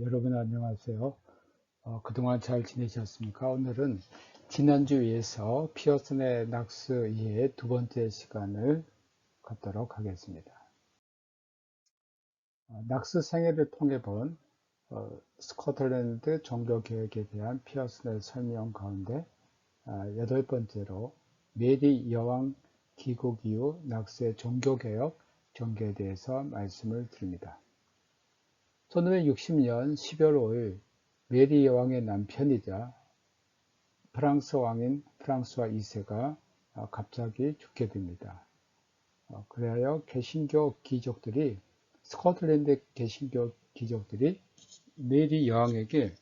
여러분 안녕하세요. 그동안 잘 지내셨습니까? 오늘은 지난주에서 피어슨의 낙스 2의 두 번째 시간을 갖도록 하겠습니다. 낙스 생애를 통해 본 스코틀랜드 종교개혁에 대한 피어슨의 설명 가운데 여덟 번째로 메리 여왕 귀국 이후 낙스의 종교개혁 전개에 대해서 말씀을 드립니다. 1560년 12월 5일 메리 여왕의 남편이자 프랑스 왕인 프랑스와 2세가 갑자기 죽게 됩니다. 그래야 개신교 귀족들이 스코틀랜드 개신교 귀족들이 메리 여왕에게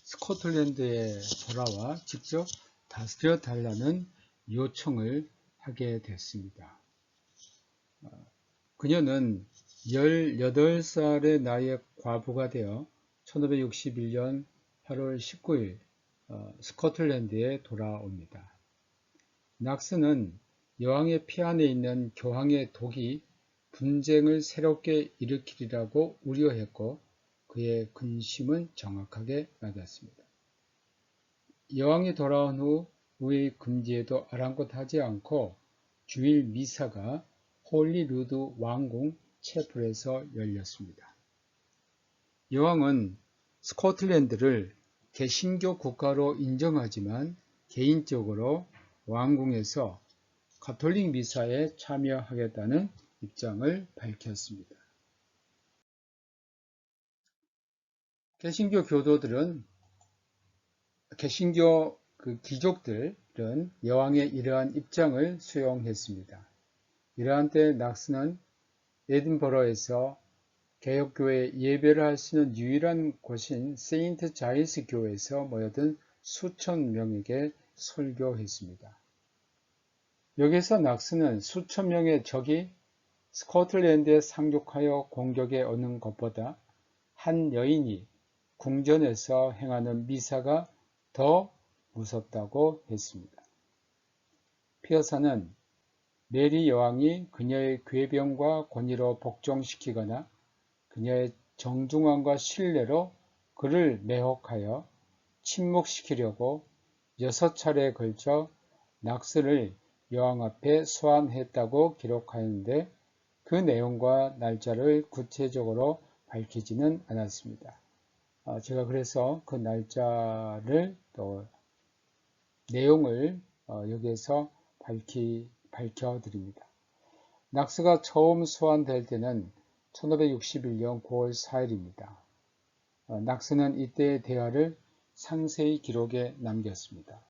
스코틀랜드에 돌아와 직접 다스려 달라는 요청을 하게 됐습니다. 그녀는 18살의 나이에 과부가 되어 1561년 8월 19일 스코틀랜드에 돌아옵니다. 낙스는 여왕의 피 안에 있는 교황의 독이 분쟁을 새롭게 일으키리라고 우려했고 그의 근심은 정확하게 맞았습니다. 여왕이 돌아온 후 우의 금지에도 아랑곳하지 않고 주일 미사가 홀리루드 왕궁 채플에서 열렸습니다. 여왕은 스코틀랜드를 개신교 국가로 인정하지만 개인적으로 왕궁에서 가톨릭 미사에 참여하겠다는 입장을 밝혔습니다. 개신교 귀족들은 여왕의 이러한 입장을 수용했습니다. 이러한 때 낙스는 에든버러에서 개혁교회 예배를 할 수 있는 유일한 곳인 세인트 자이스 교회에서 모여든 수천 명에게 설교했습니다. 여기서 낙스는 수천 명의 적이 스코틀랜드에 상륙하여 공격에 오는 것보다 한 여인이 궁전에서 행하는 미사가 더 무섭다고 했습니다. 피어서는 메리 여왕이 그녀의 궤병과 권위로 복종시키거나 그녀의 정중함과 신뢰로 그를 매혹하여 침묵시키려고 6차례에 걸쳐 낙스를 여왕 앞에 소환했다고 기록하였는데 그 내용과 날짜를 구체적으로 밝히지는 않았습니다. 제가 그래서 그 날짜를 또 내용을 여기에서 밝혀드립니다. 낙스가 처음 소환될 때는 1561년 9월 4일입니다. 낙스는 이때의 대화를 상세히 기록에 남겼습니다.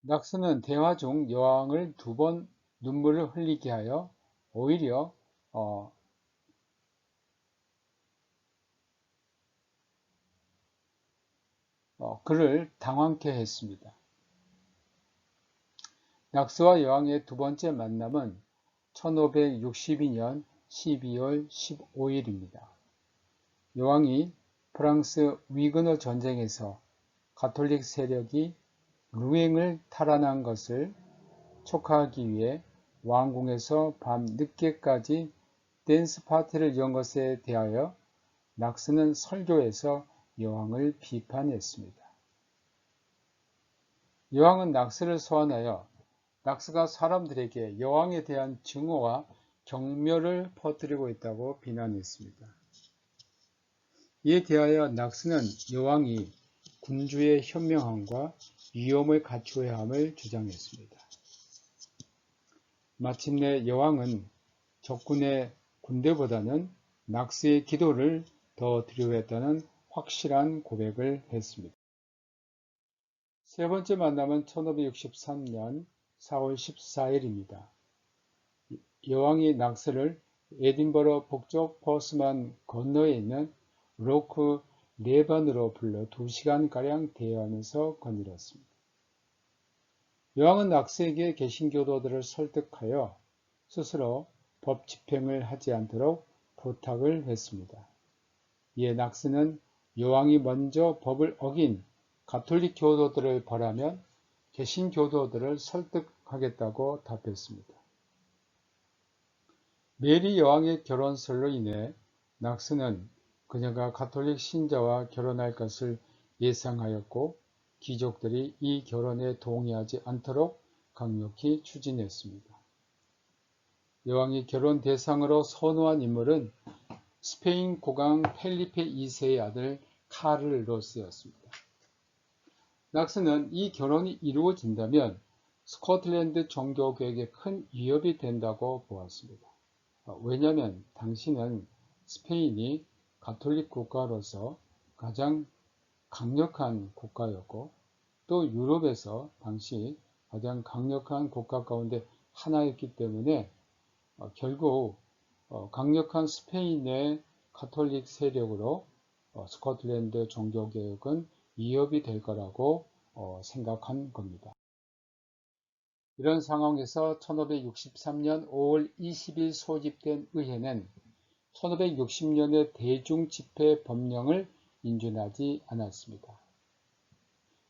낙스는 대화 중 여왕을 2번 눈물을 흘리게 하여 오히려 그를 당황케 했습니다. 낙스와 여왕의 두 번째 만남은 1562년 12월 15일입니다. 여왕이 프랑스 위그너 전쟁에서 가톨릭 세력이 루앵을 탈환한 것을 촉하기 위해 왕궁에서 밤 늦게까지 댄스 파티를 연 것에 대하여 낙스는 설교에서 여왕을 비판했습니다. 여왕은 낙스를 소환하여 낙스가 사람들에게 여왕에 대한 증오와 경멸을 퍼뜨리고 있다고 비난했습니다. 이에 대하여 낙스는 여왕이 군주의 현명함과 위엄을 갖추어야 함을 주장했습니다. 마침내 여왕은 적군의 군대보다는 낙스의 기도를 더 두려워했다는 확실한 고백을 했습니다. 세 번째 만남은 1563년 4월 14일입니다. 여왕이 낙스를 에딘버러 북쪽 퍼스만 건너에 있는 로크 레반으로 불러 2시간가량 대화하면서 거닐었습니다. 여왕은 낙스에게 개신교도들을 설득하여 스스로 법 집행을 하지 않도록 부탁을 했습니다. 이에 낙스는 여왕이 먼저 법을 어긴 가톨릭 교도들을 벌하면 개신교도들을 설득하겠다고 답했습니다. 메리 여왕의 결혼설로 인해 낙스는 그녀가 가톨릭 신자와 결혼할 것을 예상하였고 귀족들이 이 결혼에 동의하지 않도록 강력히 추진했습니다. 여왕이 결혼 대상으로 선호한 인물은 스페인 국왕 펠리페 2세의 아들 카를로스였습니다. 낙스는 이 결혼이 이루어진다면 스코틀랜드 종교개혁에 큰 위협이 된다고 보았습니다. 왜냐하면 당시는 스페인이 가톨릭 국가로서 가장 강력한 국가였고 또 유럽에서 당시 가장 강력한 국가 가운데 하나였기 때문에 결국 강력한 스페인의 가톨릭 세력으로 스코틀랜드 종교개혁은 위협이 될 거라고 생각한 겁니다. 이런 상황에서 1563년 5월 20일 소집된 의회는 1560년의 대중집회 법령을 인준하지 않았습니다.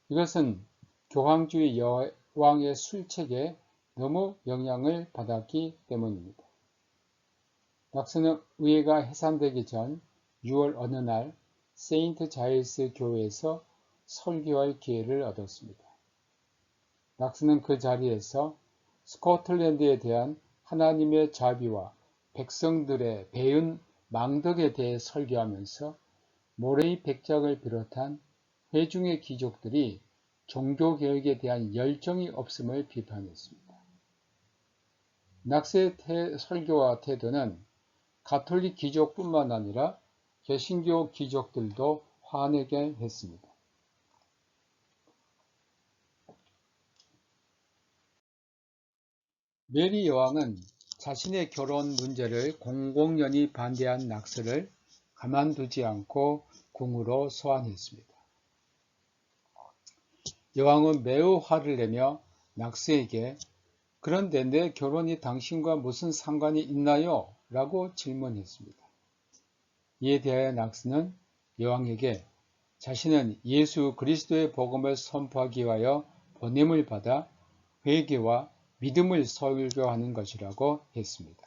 이것은 교황주의 여왕의 술책에 너무 영향을 받았기 때문입니다. 낙스는 의회가 해산되기 전 6월 어느 날 세인트 자일스 교회에서 설교할 기회를 얻었습니다. 낙스는 그 자리에서 스코틀랜드에 대한 하나님의 자비와 백성들의 배은 망덕에 대해 설교하면서 모레이 백작을 비롯한 회중의 귀족들이 종교개혁에 대한 열정이 없음을 비판했습니다. 낙스의 설교와 태도는 가톨릭 귀족뿐만 아니라 개신교 귀족들도 화내게 했습니다. 메리 여왕은 자신의 결혼 문제를 공공연히 반대한 낙스를 가만두지 않고 궁으로 소환했습니다. 여왕은 매우 화를 내며 낙스에게 그런데 내 결혼이 당신과 무슨 상관이 있나요? 라고 질문했습니다. 이에 대하여 낙스는 여왕에게 자신은 예수 그리스도의 복음을 선포하기 위하여 보냄을 받아 회개와 믿음을 설교하는 것이라고 했습니다.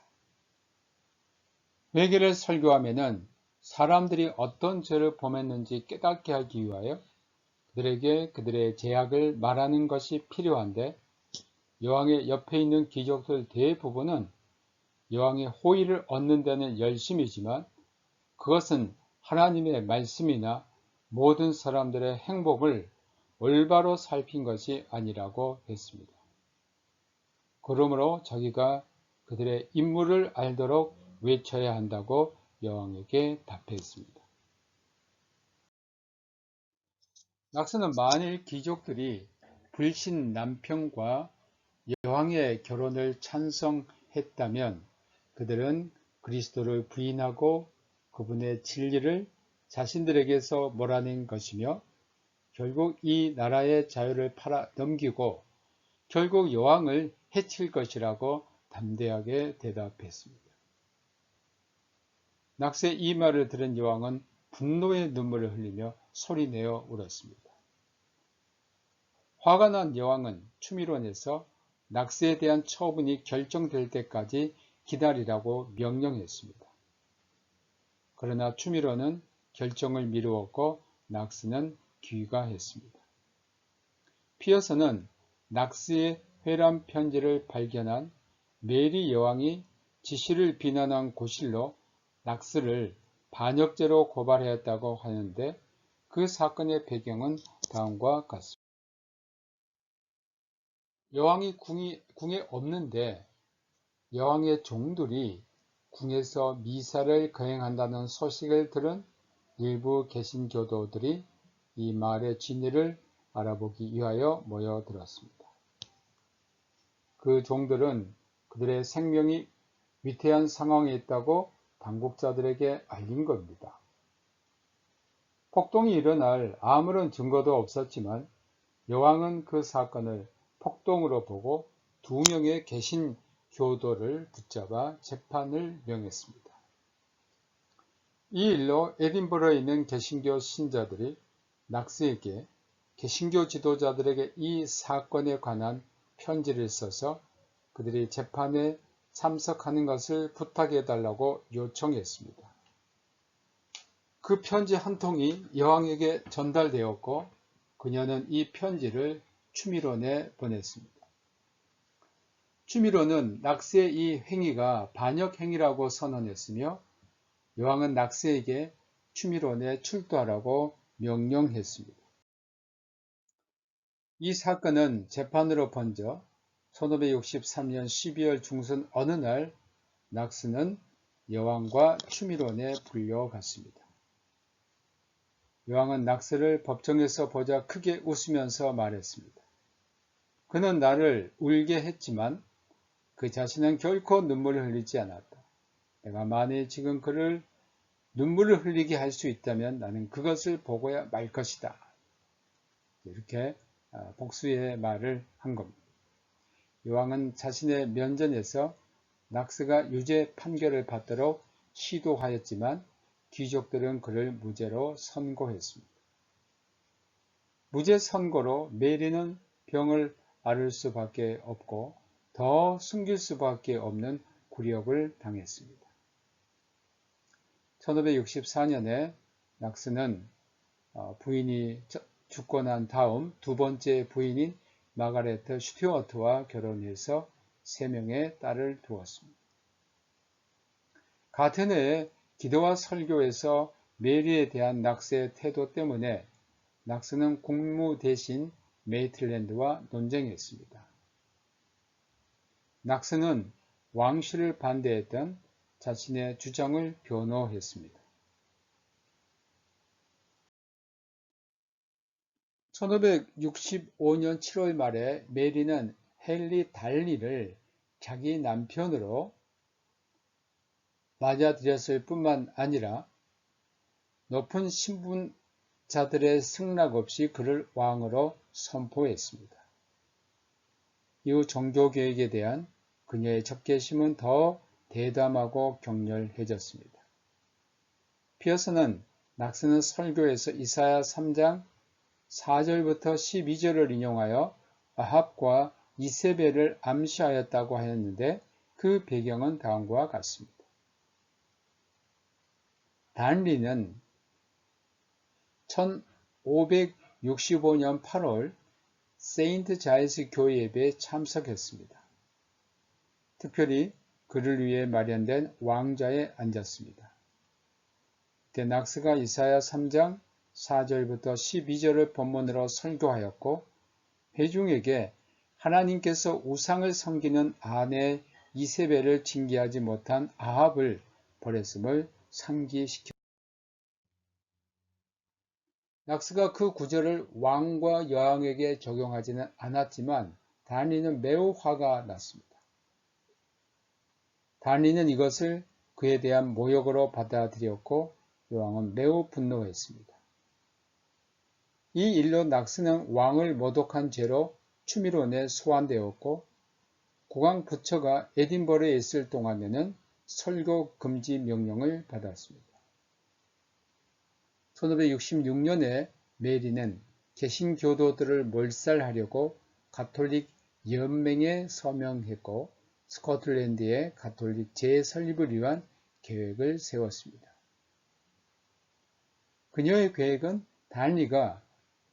회개를 설교하면은 사람들이 어떤 죄를 범했는지 깨닫게 하기 위하여 그들에게 그들의 죄악을 말하는 것이 필요한데 여왕의 옆에 있는 귀족들 대부분은 여왕의 호의를 얻는 데는 열심이지만 그것은 하나님의 말씀이나 모든 사람들의 행복을 올바로 살핀 것이 아니라고 했습니다. 그러므로 자기가 그들의 임무를 알도록 외쳐야 한다고 여왕에게 답했습니다. 낙스는 만일 귀족들이 불신 남편과 여왕의 결혼을 찬성했다면 그들은 그리스도를 부인하고 그분의 진리를 자신들에게서 몰아낸 것이며 결국 이 나라의 자유를 팔아 넘기고 결국 여왕을 해칠 것이라고 담대하게 대답했습니다. 낙스의 이 말을 들은 여왕은 분노의 눈물을 흘리며 소리내어 울었습니다. 화가 난 여왕은 추미론에서 낙스에 대한 처분이 결정될 때까지 기다리라고 명령했습니다. 그러나 추미론은 결정을 미루었고 낙스는 귀가했습니다. 피어서는 낙스의 회람 편지를 발견한 메리 여왕이 지시를 비난한 고실로 낙스를 반역죄로 고발하였다고 하는데 그 사건의 배경은 다음과 같습니다. 여왕이 궁에 없는데 여왕의 종들이 궁에서 미사를 거행한다는 소식을 들은 일부 개신교도들이 이 말의 진위를 알아보기 위하여 모여들었습니다. 그 종들은 그들의 생명이 위태한 상황에 있다고 당국자들에게 알린 겁니다. 폭동이 일어날 아무런 증거도 없었지만 여왕은 그 사건을 폭동으로 보고 2명의 개신교도를 붙잡아 재판을 명했습니다. 이 일로 에딘버러에 있는 개신교 신자들이 낙스에게 개신교 지도자들에게 이 사건에 관한 편지를 써서 그들이 재판에 참석하는 것을 부탁해달라고 요청했습니다. 그 편지 한 통이 여왕에게 전달되었고 그녀는 이 편지를 추미론에 보냈습니다. 추미론은 낙스의 이 행위가 반역 행위라고 선언했으며 여왕은 낙스에게 추미론에 출두하라고 명령했습니다. 이 사건은 재판으로 번져 1563년 12월 중순 어느 날 낙스는 여왕과 추미론에 불려갔습니다. 여왕은 낙스를 법정에서 보자 크게 웃으면서 말했습니다. 그는 나를 울게 했지만 그 자신은 결코 눈물을 흘리지 않았다. 내가 만일 지금 그를 눈물을 흘리게 할 수 있다면 나는 그것을 보고야 말 것이다. 이렇게 복수의 말을 한 겁니다. 여왕은 자신의 면전에서 낙스가 유죄 판결을 받도록 시도하였지만 귀족들은 그를 무죄로 선고했습니다. 무죄 선고로 메리는 병을 앓을 수밖에 없고 더 숨길 수밖에 없는 굴욕을 당했습니다. 1564년에 낙스는 부인이 죽고 난 다음 두 번째 부인인 마가레트 슈튜어트와 결혼해서 3명의 딸을 두었습니다. 같은 해에 기도와 설교에서 메리에 대한 낙스의 태도 때문에 낙스는 국무 대신 메이틀랜드와 논쟁했습니다. 낙스는 왕실을 반대했던 자신의 주장을 변호했습니다. 1565년 7월 말에 메리는 헨리 달리를 자기 남편으로 맞아들였을 뿐만 아니라 높은 신분자들의 승낙 없이 그를 왕으로 선포했습니다. 이후 종교개혁에 대한 그녀의 적개심은 더 대담하고 격렬해졌습니다. 피어스는 낙스는 설교에서 이사야 3장 4절부터 12절을 인용하여 아합과 이세벨을 암시하였다고 하였는데 그 배경은 다음과 같습니다. 단리는 1565년 8월 세인트 자이스 교회 예배에 참석했습니다. 특별히 그를 위해 마련된 왕좌에 앉았습니다. 그때 낙스가 이사야 3장 4절부터 12절을 본문으로 설교하였고 회중에게 하나님께서 우상을 섬기는 아내 이세벨을 징계하지 못한 아합을 버렸음을 상기시켰습니다. 낙스가 그 구절을 왕과 여왕에게 적용하지는 않았지만 단리는 매우 화가 났습니다. 단리는 이것을 그에 대한 모욕으로 받아들였고 여왕은 매우 분노했습니다. 이 일로 낙스는 왕을 모독한 죄로 추미론에 소환되었고 국왕 부처가 에딘버러에 있을 동안에는 설교 금지 명령을 받았습니다. 1566년에 메리는 개신교도들을 몰살하려고 가톨릭 연맹에 서명했고 스코틀랜드의 가톨릭 재설립을 위한 계획을 세웠습니다. 그녀의 계획은 단리가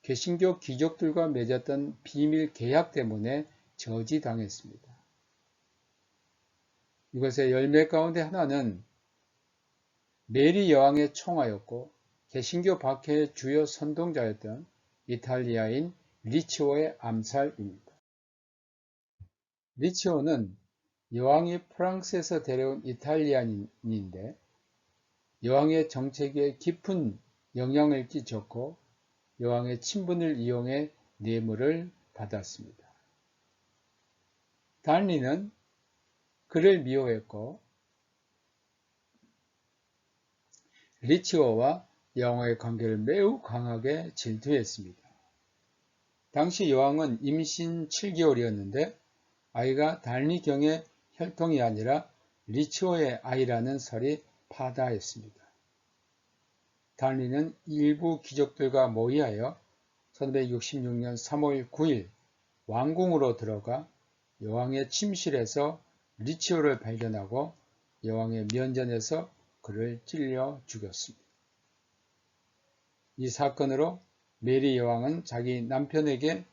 개신교 귀족들과 맺었던 비밀 계약 때문에 저지당했습니다. 이것의 열매 가운데 하나는 메리 여왕의 총하였고 개신교 박해의 주요 선동자였던 이탈리아인 리치오의 암살입니다. 리치오는 여왕이 프랑스에서 데려온 이탈리아인인데 여왕의 정책에 깊은 영향을 끼쳤고 여왕의 친분을 이용해 뇌물을 받았습니다. 단리는 그를 미워했고 리치오와 여왕의 관계를 매우 강하게 질투했습니다. 당시 여왕은 임신 7개월이었는데 아이가 단리경의 혈통이 아니라 리치오의 아이라는 설이 파다했습니다. 단리는 일부 귀족들과 모의하여 1566년 3월 9일 왕궁으로 들어가 여왕의 침실에서 리치오를 발견하고 여왕의 면전에서 그를 찔려 죽였습니다. 이 사건으로 메리 여왕은 자기 남편에게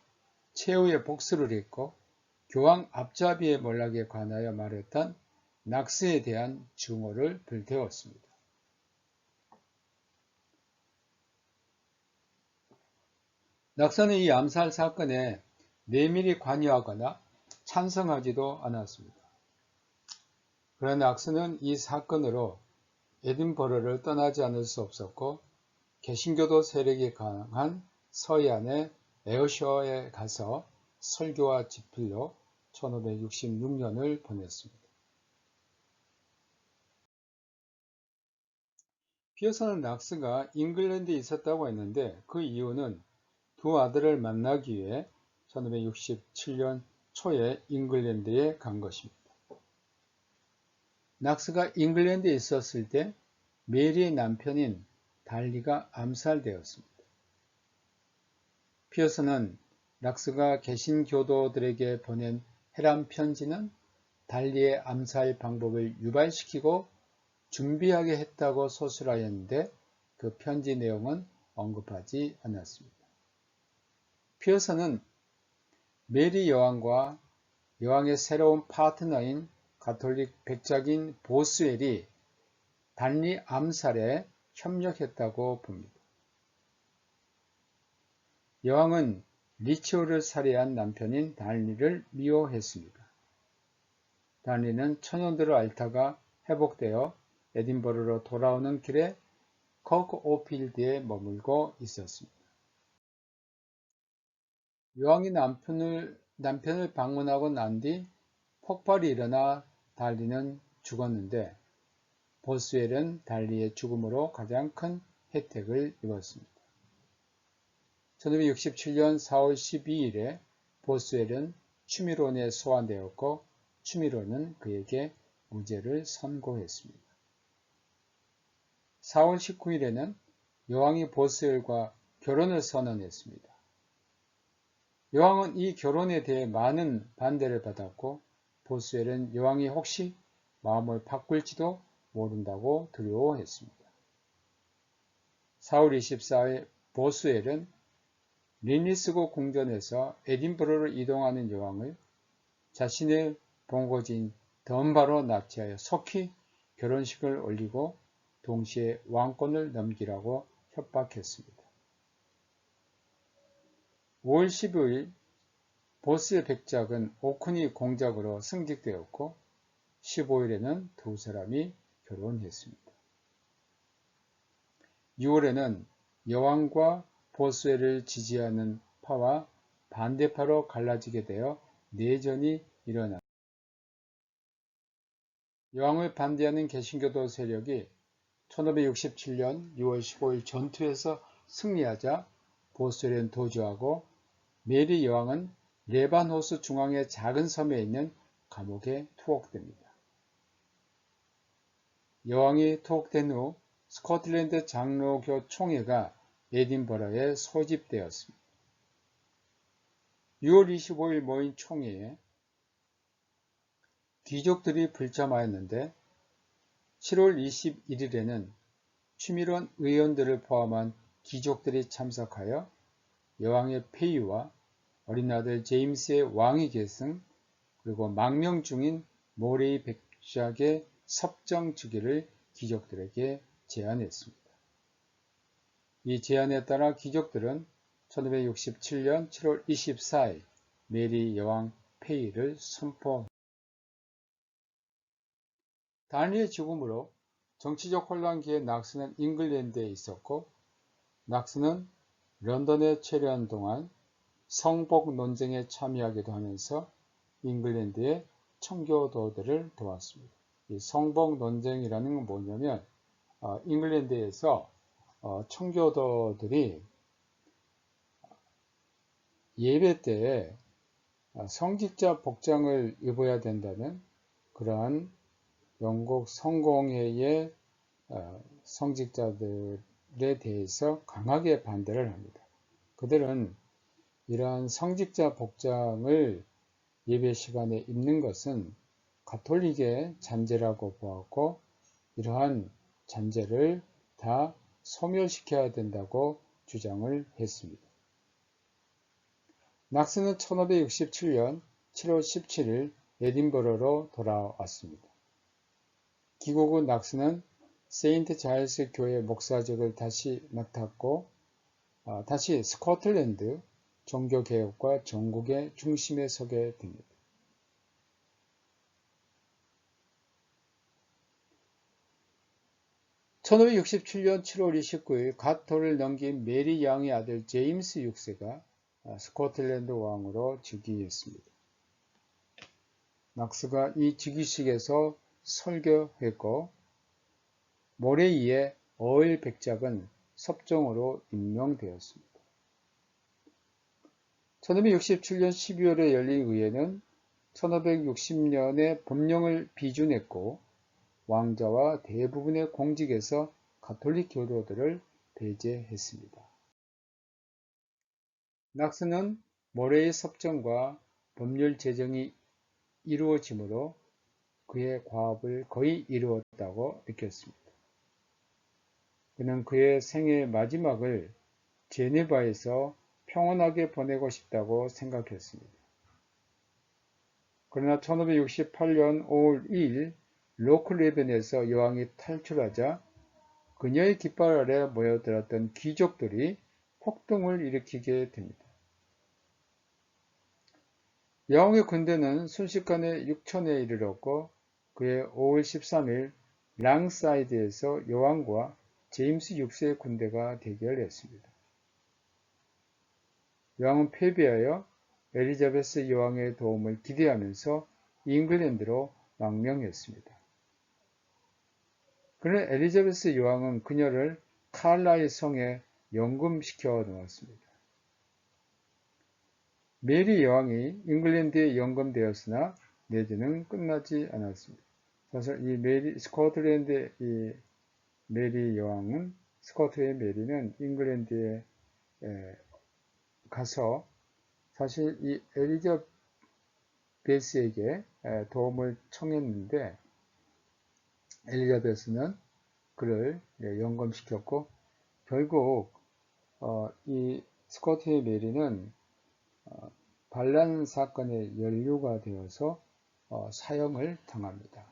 최후의 복수를 했고 교황 앞잡이의 몰락에 관하여 말했던 낙스에 대한 증오를 불태웠습니다. 낙서는 이 암살 사건에 내밀히 관여하거나 찬성하지도 않았습니다. 그러나 낙서는 이 사건으로 에딘버러를 떠나지 않을 수 없었고 개신교도 세력이 강한 서해안의 에어셔에 가서 설교와 집필로 1566년을 보냈습니다. 피어서는 낙스가 잉글랜드에 있었다고 했는데 그 이유는 두 아들을 만나기 위해 1567년 초에 잉글랜드에 간 것입니다. 낙스가 잉글랜드에 있었을 때 메리의 남편인 달리가 암살되었습니다. 피어서는 낙스가 개신교도들에게 보낸 해람 편지는 달리의 암살 방법을 유발시키고 준비하게 했다고 소술하였는데 그 편지 내용은 언급하지 않았습니다. 피어서는 메리 여왕과 여왕의 새로운 파트너인 가톨릭 백작인 보스웰이 달리 암살에 협력했다고 봅니다. 여왕은 리치오를 살해한 남편인 달리를 미워했습니다. 달리는 천연들을 앓다가 회복되어 에딘버러로 돌아오는 길에 커크 오필드에 머물고 있었습니다. 여왕이 남편을 방문하고 난 뒤 폭발이 일어나 달리는 죽었는데 보스웰은 달리의 죽음으로 가장 큰 혜택을 입었습니다. 1567년 4월 12일에 보스웰은 추미론에 소환되었고 추미론은 그에게 무죄를 선고했습니다. 4월 19일에는 여왕이 보스웰과 결혼을 선언했습니다. 여왕은 이 결혼에 대해 많은 반대를 받았고 보스웰은 여왕이 혹시 마음을 바꿀지도 모른다고 두려워했습니다. 4월 24일 보스웰은 린리스고 궁전에서 에딘버러로 이동하는 여왕을 자신의 본거지인 던바로 납치하여 속히 결혼식을 올리고 동시에 왕권을 넘기라고 협박했습니다. 5월 15일 보스의 백작은 오크니 공작으로 승직되었고 15일에는 두 사람이 결혼했습니다. 6월에는 여왕과 보스웰을 지지하는 파와 반대파로 갈라지게 되어 내전이 일어났습니다. 여왕을 반대하는 개신교도 세력이 1567년 6월 15일 전투에서 승리하자 보스웰은 도주하고 메리 여왕은 레반호수 중앙의 작은 섬에 있는 감옥에 투옥됩니다. 여왕이 투옥된 후 스코틀랜드 장로교 총회가 에딘버러에 소집되었습니다. 6월 25일 모인 총회에 귀족들이 불참하였는데 7월 21일에는 추미론 의원들을 포함한 귀족들이 참석하여 여왕의 폐위와 어린 아들 제임스의 왕위 계승 그리고 망명 중인 모레이 백작의 섭정 주기를 귀족들에게 제안했습니다. 이 제안에 따라 귀족들은 1567년 7월 24일 메리 여왕 폐위를 선포했습니다. 달리의 죽음으로 정치적 혼란기에 낙스는 잉글랜드에 있었고 낙스는 런던에 체류한 동안 성복 논쟁에 참여하기도 하면서 잉글랜드의 청교도들을 도왔습니다. 이 성복 논쟁이라는 건 뭐냐면 잉글랜드에서 청교도들이 예배 때에 성직자 복장을 입어야 된다는 그러한 영국 성공회의 성직자들에 대해서 강하게 반대를 합니다. 그들은 이러한 성직자 복장을 예배 시간에 입는 것은 가톨릭의 잔재라고 보았고 이러한 잔재를 다 소멸시켜야 된다고 주장을 했습니다. 낙스는 1567년 7월 17일 에딘버러로 돌아왔습니다. 귀국 후 낙스는 세인트 자일스 교회 목사직을 다시 맡았고 다시 스코틀랜드 종교개혁과 전국의 중심에 서게 됩니다. (1567년 7월 29일) 갓 돌을 넘긴 메리 양의 아들 제임스 6세가 스코틀랜드 왕으로 즉위했습니다. 낙스가 이 즉위식에서 설교했고 모레이의 어일 백작은 섭정으로 임명되었습니다. 1567년 12월에 열린 의회는 1560년에 법령을 비준했고 왕자와 대부분의 공직에서 가톨릭 교도들을 배제했습니다. 낙스는 모레의 섭정과 법률 제정이 이루어지므로 그의 과업을 거의 이루었다고 느꼈습니다. 그는 그의 생애 마지막을 제네바에서 평온하게 보내고 싶다고 생각했습니다. 그러나 1568년 5월 2일 로클레벤에서 여왕이 탈출하자 그녀의 깃발 아래 모여들었던 귀족들이 폭동을 일으키게 됩니다. 여왕의 군대는 순식간에 6천에 이르렀고 그해 5월 13일 랑사이드에서 여왕과 제임스 6세의 군대가 대결했습니다. 여왕은 패배하여 엘리자베스 여왕의 도움을 기대하면서 잉글랜드로 망명했습니다. 그러나 엘리자베스 여왕은 그녀를 칼라의 성에 연금시켜 놓았습니다. 메리 여왕이 잉글랜드에 연금되었으나 내전은 끝나지 않았습니다. 사실 이 스코틀랜드의 이 메리 여왕은 스코트의 메리는 잉글랜드에 가서 사실 이 엘리자베스에게 도움을 청했는데 엘리자베스는 그를 연금시켰고 결국 이 스코트의 메리는 반란 사건의 연루가 되어서 사형을 당합니다.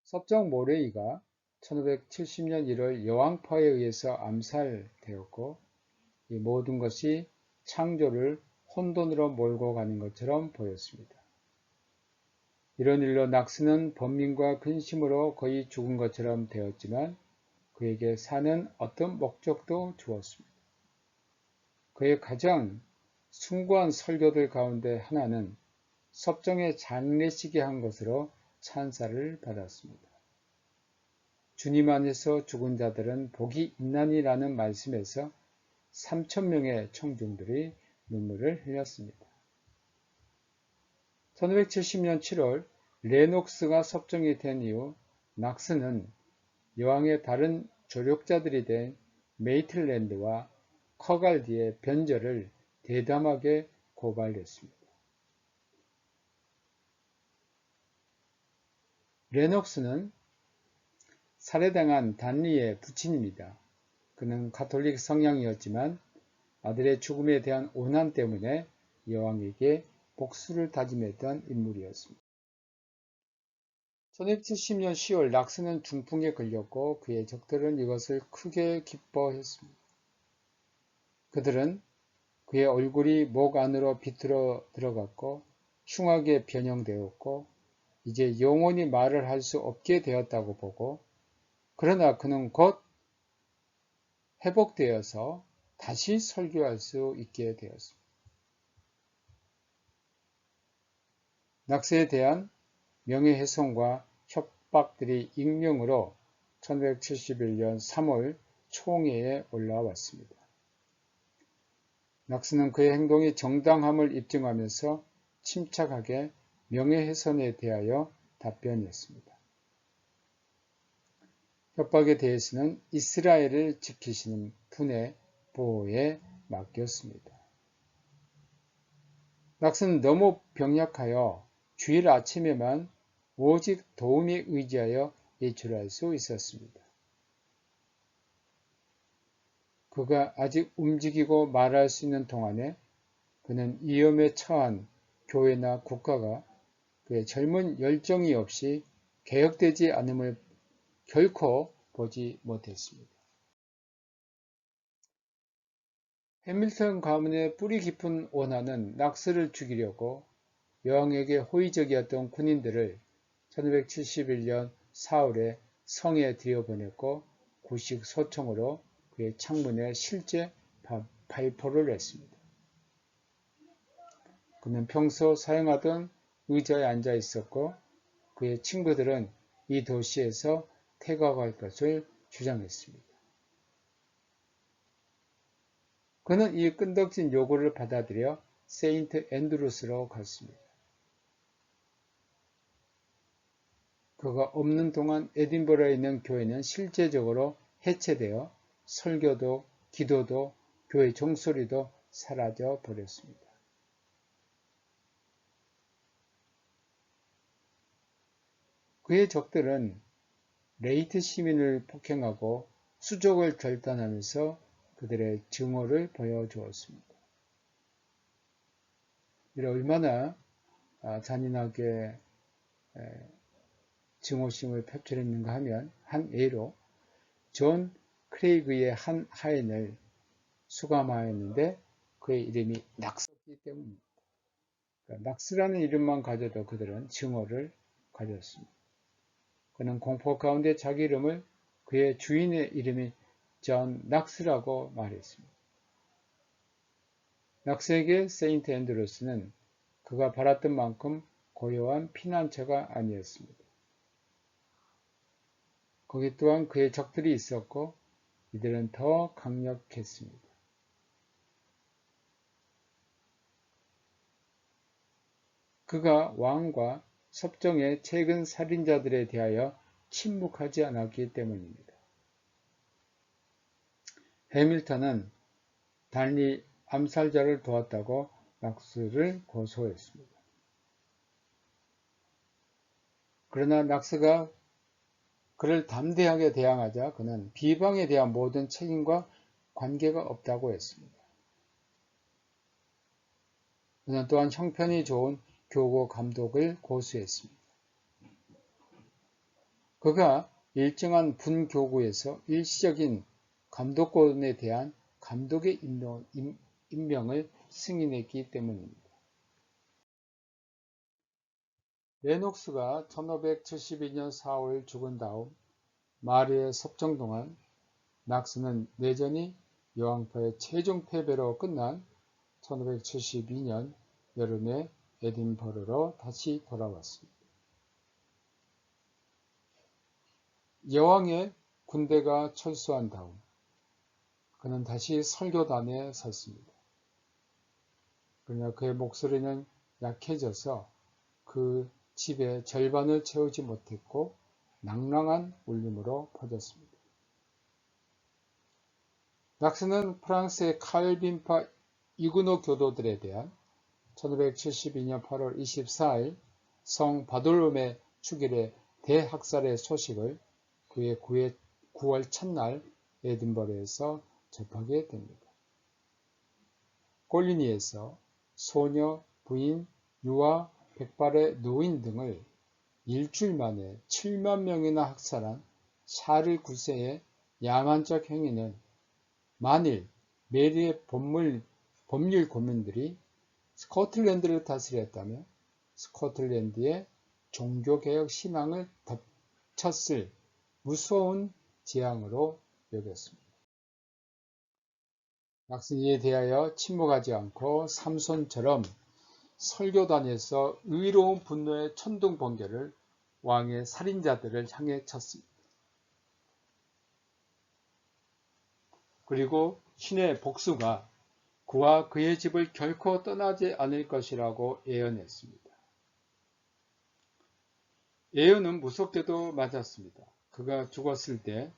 섭정 모레이가 1570년 1월 여왕파에 의해서 암살되었고 이 모든 것이 창조를 혼돈으로 몰고 가는 것처럼 보였습니다. 이런 일로 낙스는 번민과 근심으로 거의 죽은 것처럼 되었지만 그에게 사는 어떤 목적도 주었습니다. 그의 가장 숭고한 설교들 가운데 하나는 섭정의 장례식에 한 것으로 찬사를 받았습니다. 주님 안에서 죽은 자들은 복이 있나니라는 말씀에서 3,000명의 청중들이 눈물을 흘렸습니다. 1570년 7월 레녹스가 섭정이 된 이후 낙스는 여왕의 다른 조력자들이 된 메이틀랜드와 커갈디의 변절을 대담하게 고발했습니다. 레녹스는 살해당한 단리의 부친입니다. 그는 가톨릭 성향이었지만 아들의 죽음에 대한 오난 때문에 여왕에게 복수를 다짐했던 인물이었습니다. 1570년 10월 낙스는 중풍에 걸렸고 그의 적들은 이것을 크게 기뻐했습니다. 그들은 그의 얼굴이 목 안으로 비틀어 들어갔고 흉하게 변형되었고 이제 영원히 말을 할 수 없게 되었다고 보고 그러나 그는 곧 회복되어서 다시 설교할 수 있게 되었습니다. 낙스에 대한 명예훼손과 협박들이 익명으로 1571년 3월 총회에 올라왔습니다. 낙스는 그의 행동이 정당함을 입증하면서 침착하게 명예훼손에 대하여 답변했습니다. 협박에 대해서는 이스라엘을 지키시는 분의 보호에 맡겼습니다. 낙스는 너무 병약하여 주일 아침에만 오직 도움에 의지하여 외출할 수 있었습니다. 그가 아직 움직이고 말할 수 있는 동안에 그는 위험에 처한 교회나 국가가 그의 젊은 열정이 없이 개혁되지 않음을 결코 보지 못했습니다. 해밀턴 가문의 뿌리 깊은 원한은 낙스를 죽이려고 여왕에게 호의적이었던 군인들을 1571년 4월에 성에 들여보냈고 구식 소총으로 그의 창문에 실제 발포를 했습니다. 그는 평소 사용하던 의자에 앉아 있었고 그의 친구들은 이 도시에서 퇴거할 것을 주장했습니다. 그는 이 끈덕진 요구를 받아들여 세인트 앤드루스로 갔습니다. 그가 없는 동안 에딘버러에 있는 교회는 실제적으로 해체되어 설교도 기도도 교회 종소리도 사라져 버렸습니다. 그의 적들은 레이트 시민을 폭행하고 수족을 결단하면서 그들의 증오를 보여주었습니다. 이를 얼마나 잔인하게 증오심을 표출했는가 하면 한 예로 존 크레이그의 한 하인을 수감하였는데 그의 이름이 낙스였기 때문입니다. 그러니까 낙스라는 이름만 가져도 그들은 증오를 가졌습니다. 그는 공포 가운데 자기 이름을 그의 주인의 이름이 존 낙스라고 말했습니다. 낙스에게 세인트 앤드루스는 그가 바랐던 만큼 고요한 피난처가 아니었습니다. 거기 또한 그의 적들이 있었고 이들은 더 강력했습니다. 그가 왕과 섭정의 최근 살인자들에 대하여 침묵하지 않았기 때문입니다. 해밀턴은 달리 암살자를 도왔다고 낙스를 고소했습니다. 그러나 낙스가 그를 담대하게 대항하자 그는 비방에 대한 모든 책임과 관계가 없다고 했습니다. 그는 또한 형편이 좋은 교구 감독을 고수했습니다. 그가 일정한 분교구에서 일시적인 감독권에 대한 감독의 임명을 승인했기 때문입니다. 레녹스가 1572년 4월 죽은 다음 마르의 섭정 동안 낙스는 내전이 여왕파의 최종 패배로 끝난 1572년 여름에 에딘버러로 다시 돌아왔습니다. 여왕의 군대가 철수한 다음 그는 다시 설교단에 섰습니다. 그러나 그의 목소리는 약해져서 그 집의 절반을 채우지 못했고 낭랑한 울림으로 퍼졌습니다. 낙스는 프랑스의 칼빈파 이구노 교도들에 대한 1572년 8월 24일 성 바돌롬의 축일의 대학살의 소식을 그의 9월 첫날 에딘버러에서 접하게 됩니다. 꼴리니에서 소녀, 부인, 유아, 백발의 노인 등을 일주일 만에 7만 명이나 학살한 샤를 9세의 야만적 행위는 만일 메리의 법률 고문들이 스코틀랜드를 다스렸다면 스코틀랜드의 종교개혁 신앙을 덮쳤을 무서운 재앙으로 여겼습니다. 낙스에 대하여 침묵하지 않고 삼손처럼 설교단에서 의로운 분노의 천둥 번개를 왕의 살인자들을 향해 쳤습니다. 그리고 신의 복수가 그와 그의 집을 결코 떠나지 않을 것이라고 예언했습니다. 예언은 무섭게도 맞았습니다. 그가 죽었을 때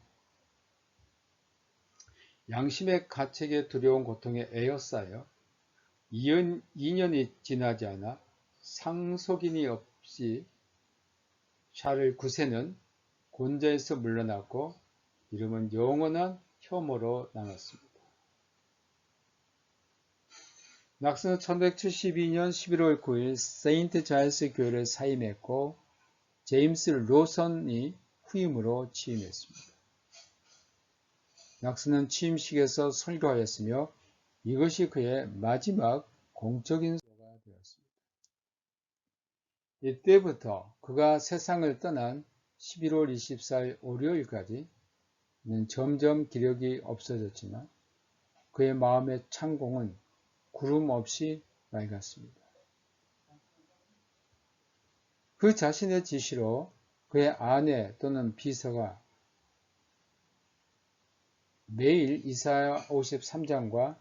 양심의 가책에 두려운 고통에 에워싸여 2년이 지나지 않아 상속인이 없이 샤를 9세는 곤자에서 물러났고 이름은 영원한 혐오로 남았습니다. 낙스는 1172년 11월 9일 세인트 자일스 교회를 사임했고 제임스 로선이 후임으로 취임했습니다. 낙스는 취임식에서 설교하였으며 이것이 그의 마지막 공적인 설교가 되었습니다. 이때부터 그가 세상을 떠난 11월 24일 월요일까지는 점점 기력이 없어졌지만 그의 마음의 창공은 구름 없이 맑았습니다. 그 자신의 지시로 그의 아내 또는 비서가 매일 이사야 53장과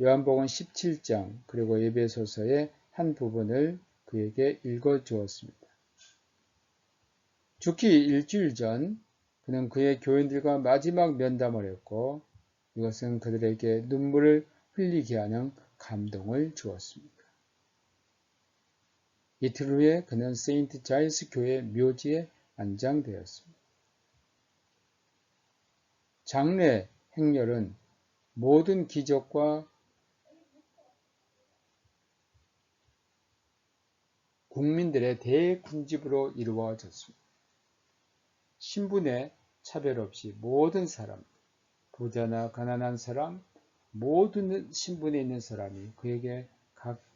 요한복음 17장 그리고 에베소서의 한 부분을 그에게 읽어주었습니다. 죽기 일주일 전 그는 그의 교인들과 마지막 면담을 했고 이것은 그들에게 눈물을 흘리게 하는 감동을 주었습니다. 이틀 후에 그는 세인트 자일스 교회 묘지에 안장되었습니다. 장례 행렬은 모든 귀족과 국민들의 대군집으로 이루어졌습니다. 신분의 차별 없이 모든 사람, 부자나 가난한 사람, 모든 신분에 있는 사람이 그에게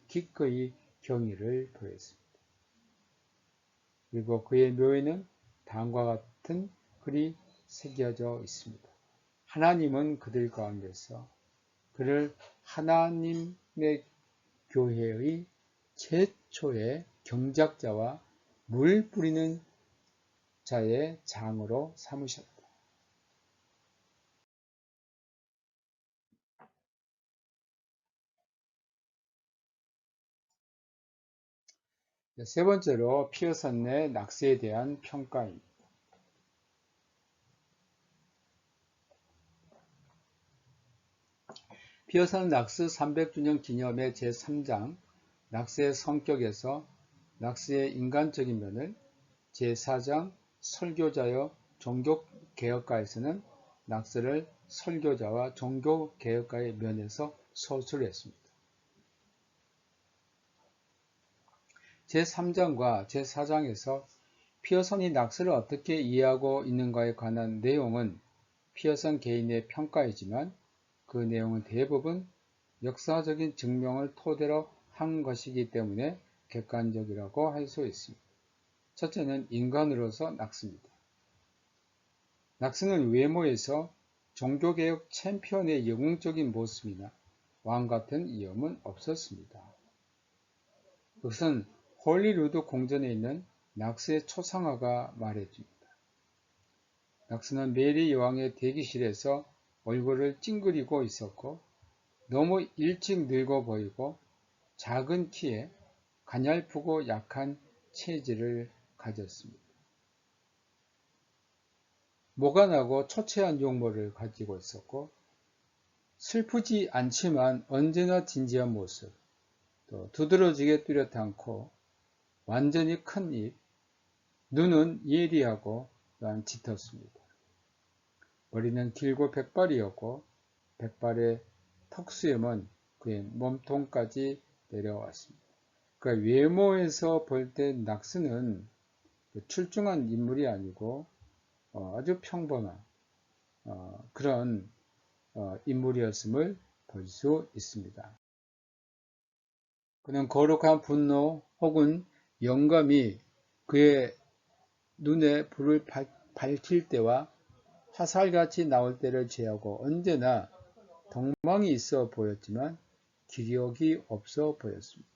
기꺼이 경의를 표했습니다. 그리고 그의 묘에는 다음과 같은 글이 새겨져 있습니다. 하나님은 그들 가운데서 그를 하나님의 교회의 최초의 경작자와 물 뿌리는 자의 장으로 삼으셨다. 세 번째로 피어슨의 낙스에 대한 평가입니다. 피어슨 낙스 300주년 기념의 제3장 낙스의 성격에서 낙스의 인간적인 면을 제4장 설교자여 종교개혁가에서는 낙스를 설교자와 종교개혁가의 면에서 서술했습니다. 제3장과 제4장에서 피어슨이 낙스를 어떻게 이해하고 있는가에 관한 내용은 피어슨 개인의 평가이지만 그 내용은 대부분 역사적인 증명을 토대로 한 것이기 때문에 객관적이라고 할 수 있습니다. 첫째는 인간으로서 낙스입니다. 낙스는 외모에서 종교개혁 챔피언의 영웅적인 모습이나 왕 같은 위엄은 없었습니다. 그것은 홀리루드 궁전에 있는 낙스의 초상화가 말해줍니다. 낙스는 메리 여왕의 대기실에서 얼굴을 찡그리고 있었고 너무 일찍 늙어 보이고 작은 키에 가냘프고 약한 체질을 가졌습니다. 모가 나고 초췌한 용모를 가지고 있었고 슬프지 않지만 언제나 진지한 모습, 또 두드러지게 뚜렷한 코, 완전히 큰 입, 눈은 예리하고 또한 짙었습니다. 머리는 길고 백발이었고 백발의 턱수염은 그의 몸통까지 내려왔습니다. 그러니까 외모에서 볼 때 낙스는 출중한 인물이 아니고 아주 평범한 그런 인물이었음을 볼 수 있습니다. 그는 거룩한 분노 혹은 영감이 그의 눈에 불을 밝힐 때와 화살같이 나올 때를 제하고 언제나 덕망이 있어 보였지만 기력이 없어 보였습니다.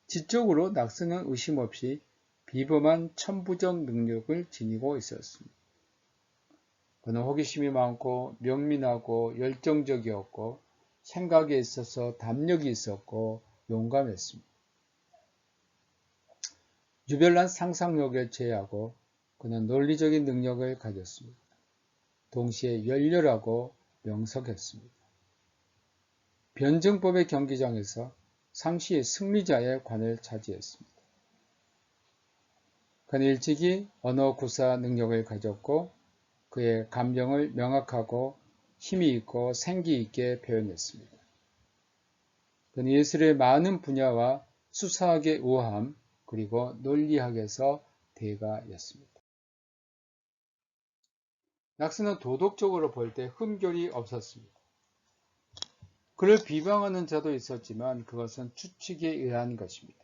지적으로 낙스는 의심 없이 비범한 천부적 능력을 지니고 있었습니다. 그는 호기심이 많고 명민하고 열정적이었고 생각에 있어서 담력이 있었고 용감했습니다. 유별난 상상력을 제하고 그는 논리적인 능력을 가졌습니다. 동시에 열렬하고 명석했습니다. 변증법의 경기장에서 상시 승리자의 관을 차지했습니다. 그는 일찍이 언어 구사 능력을 가졌고 그의 감정을 명확하고 힘이 있고 생기 있게 표현했습니다. 그는 예술의 많은 분야와 수사학의 우아함 그리고 논리학에서 대가였습니다. 낙스는 도덕적으로 볼 때 흠결이 없었습니다. 그를 비방하는 자도 있었지만 그것은 추측에 의한 것입니다.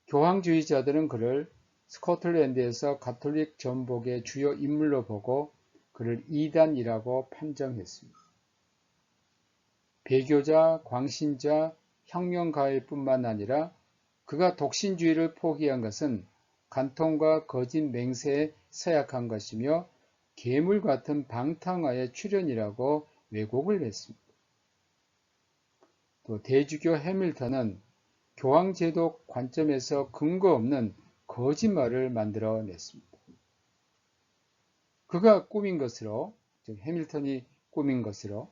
교황주의자들은 그를 스코틀랜드에서 가톨릭 전복의 주요 인물로 보고 그를 이단이라고 판정했습니다. 배교자, 광신자, 혁명가일 뿐만 아니라 그가 독신주의를 포기한 것은 간통과 거짓 맹세에 서약한 것이며 괴물 같은 방탕화의 출현이라고 왜곡을 했습니다. 또 대주교 해밀턴은 교황제도 관점에서 근거 없는 거짓말을 만들어냈습니다. 그가 꾸민 것으로, 즉 해밀턴이 꾸민 것으로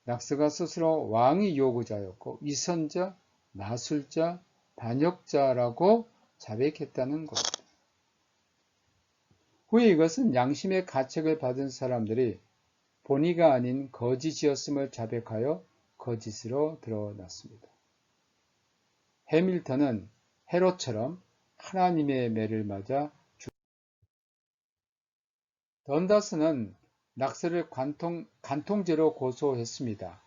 낙스가 스스로 왕의 요구자였고 위선자, 마술자, 반역자라고 자백했다는 것입니다. 후에 이것은 양심의 가책을 받은 사람들이 본의가 아닌 거짓이었음을 자백하여 거짓으로 드러났습니다. 해밀턴은 헤롯처럼 하나님의 매를 맞아 죽었습니다. 던다스는 낙스를 간통죄로 고소했습니다.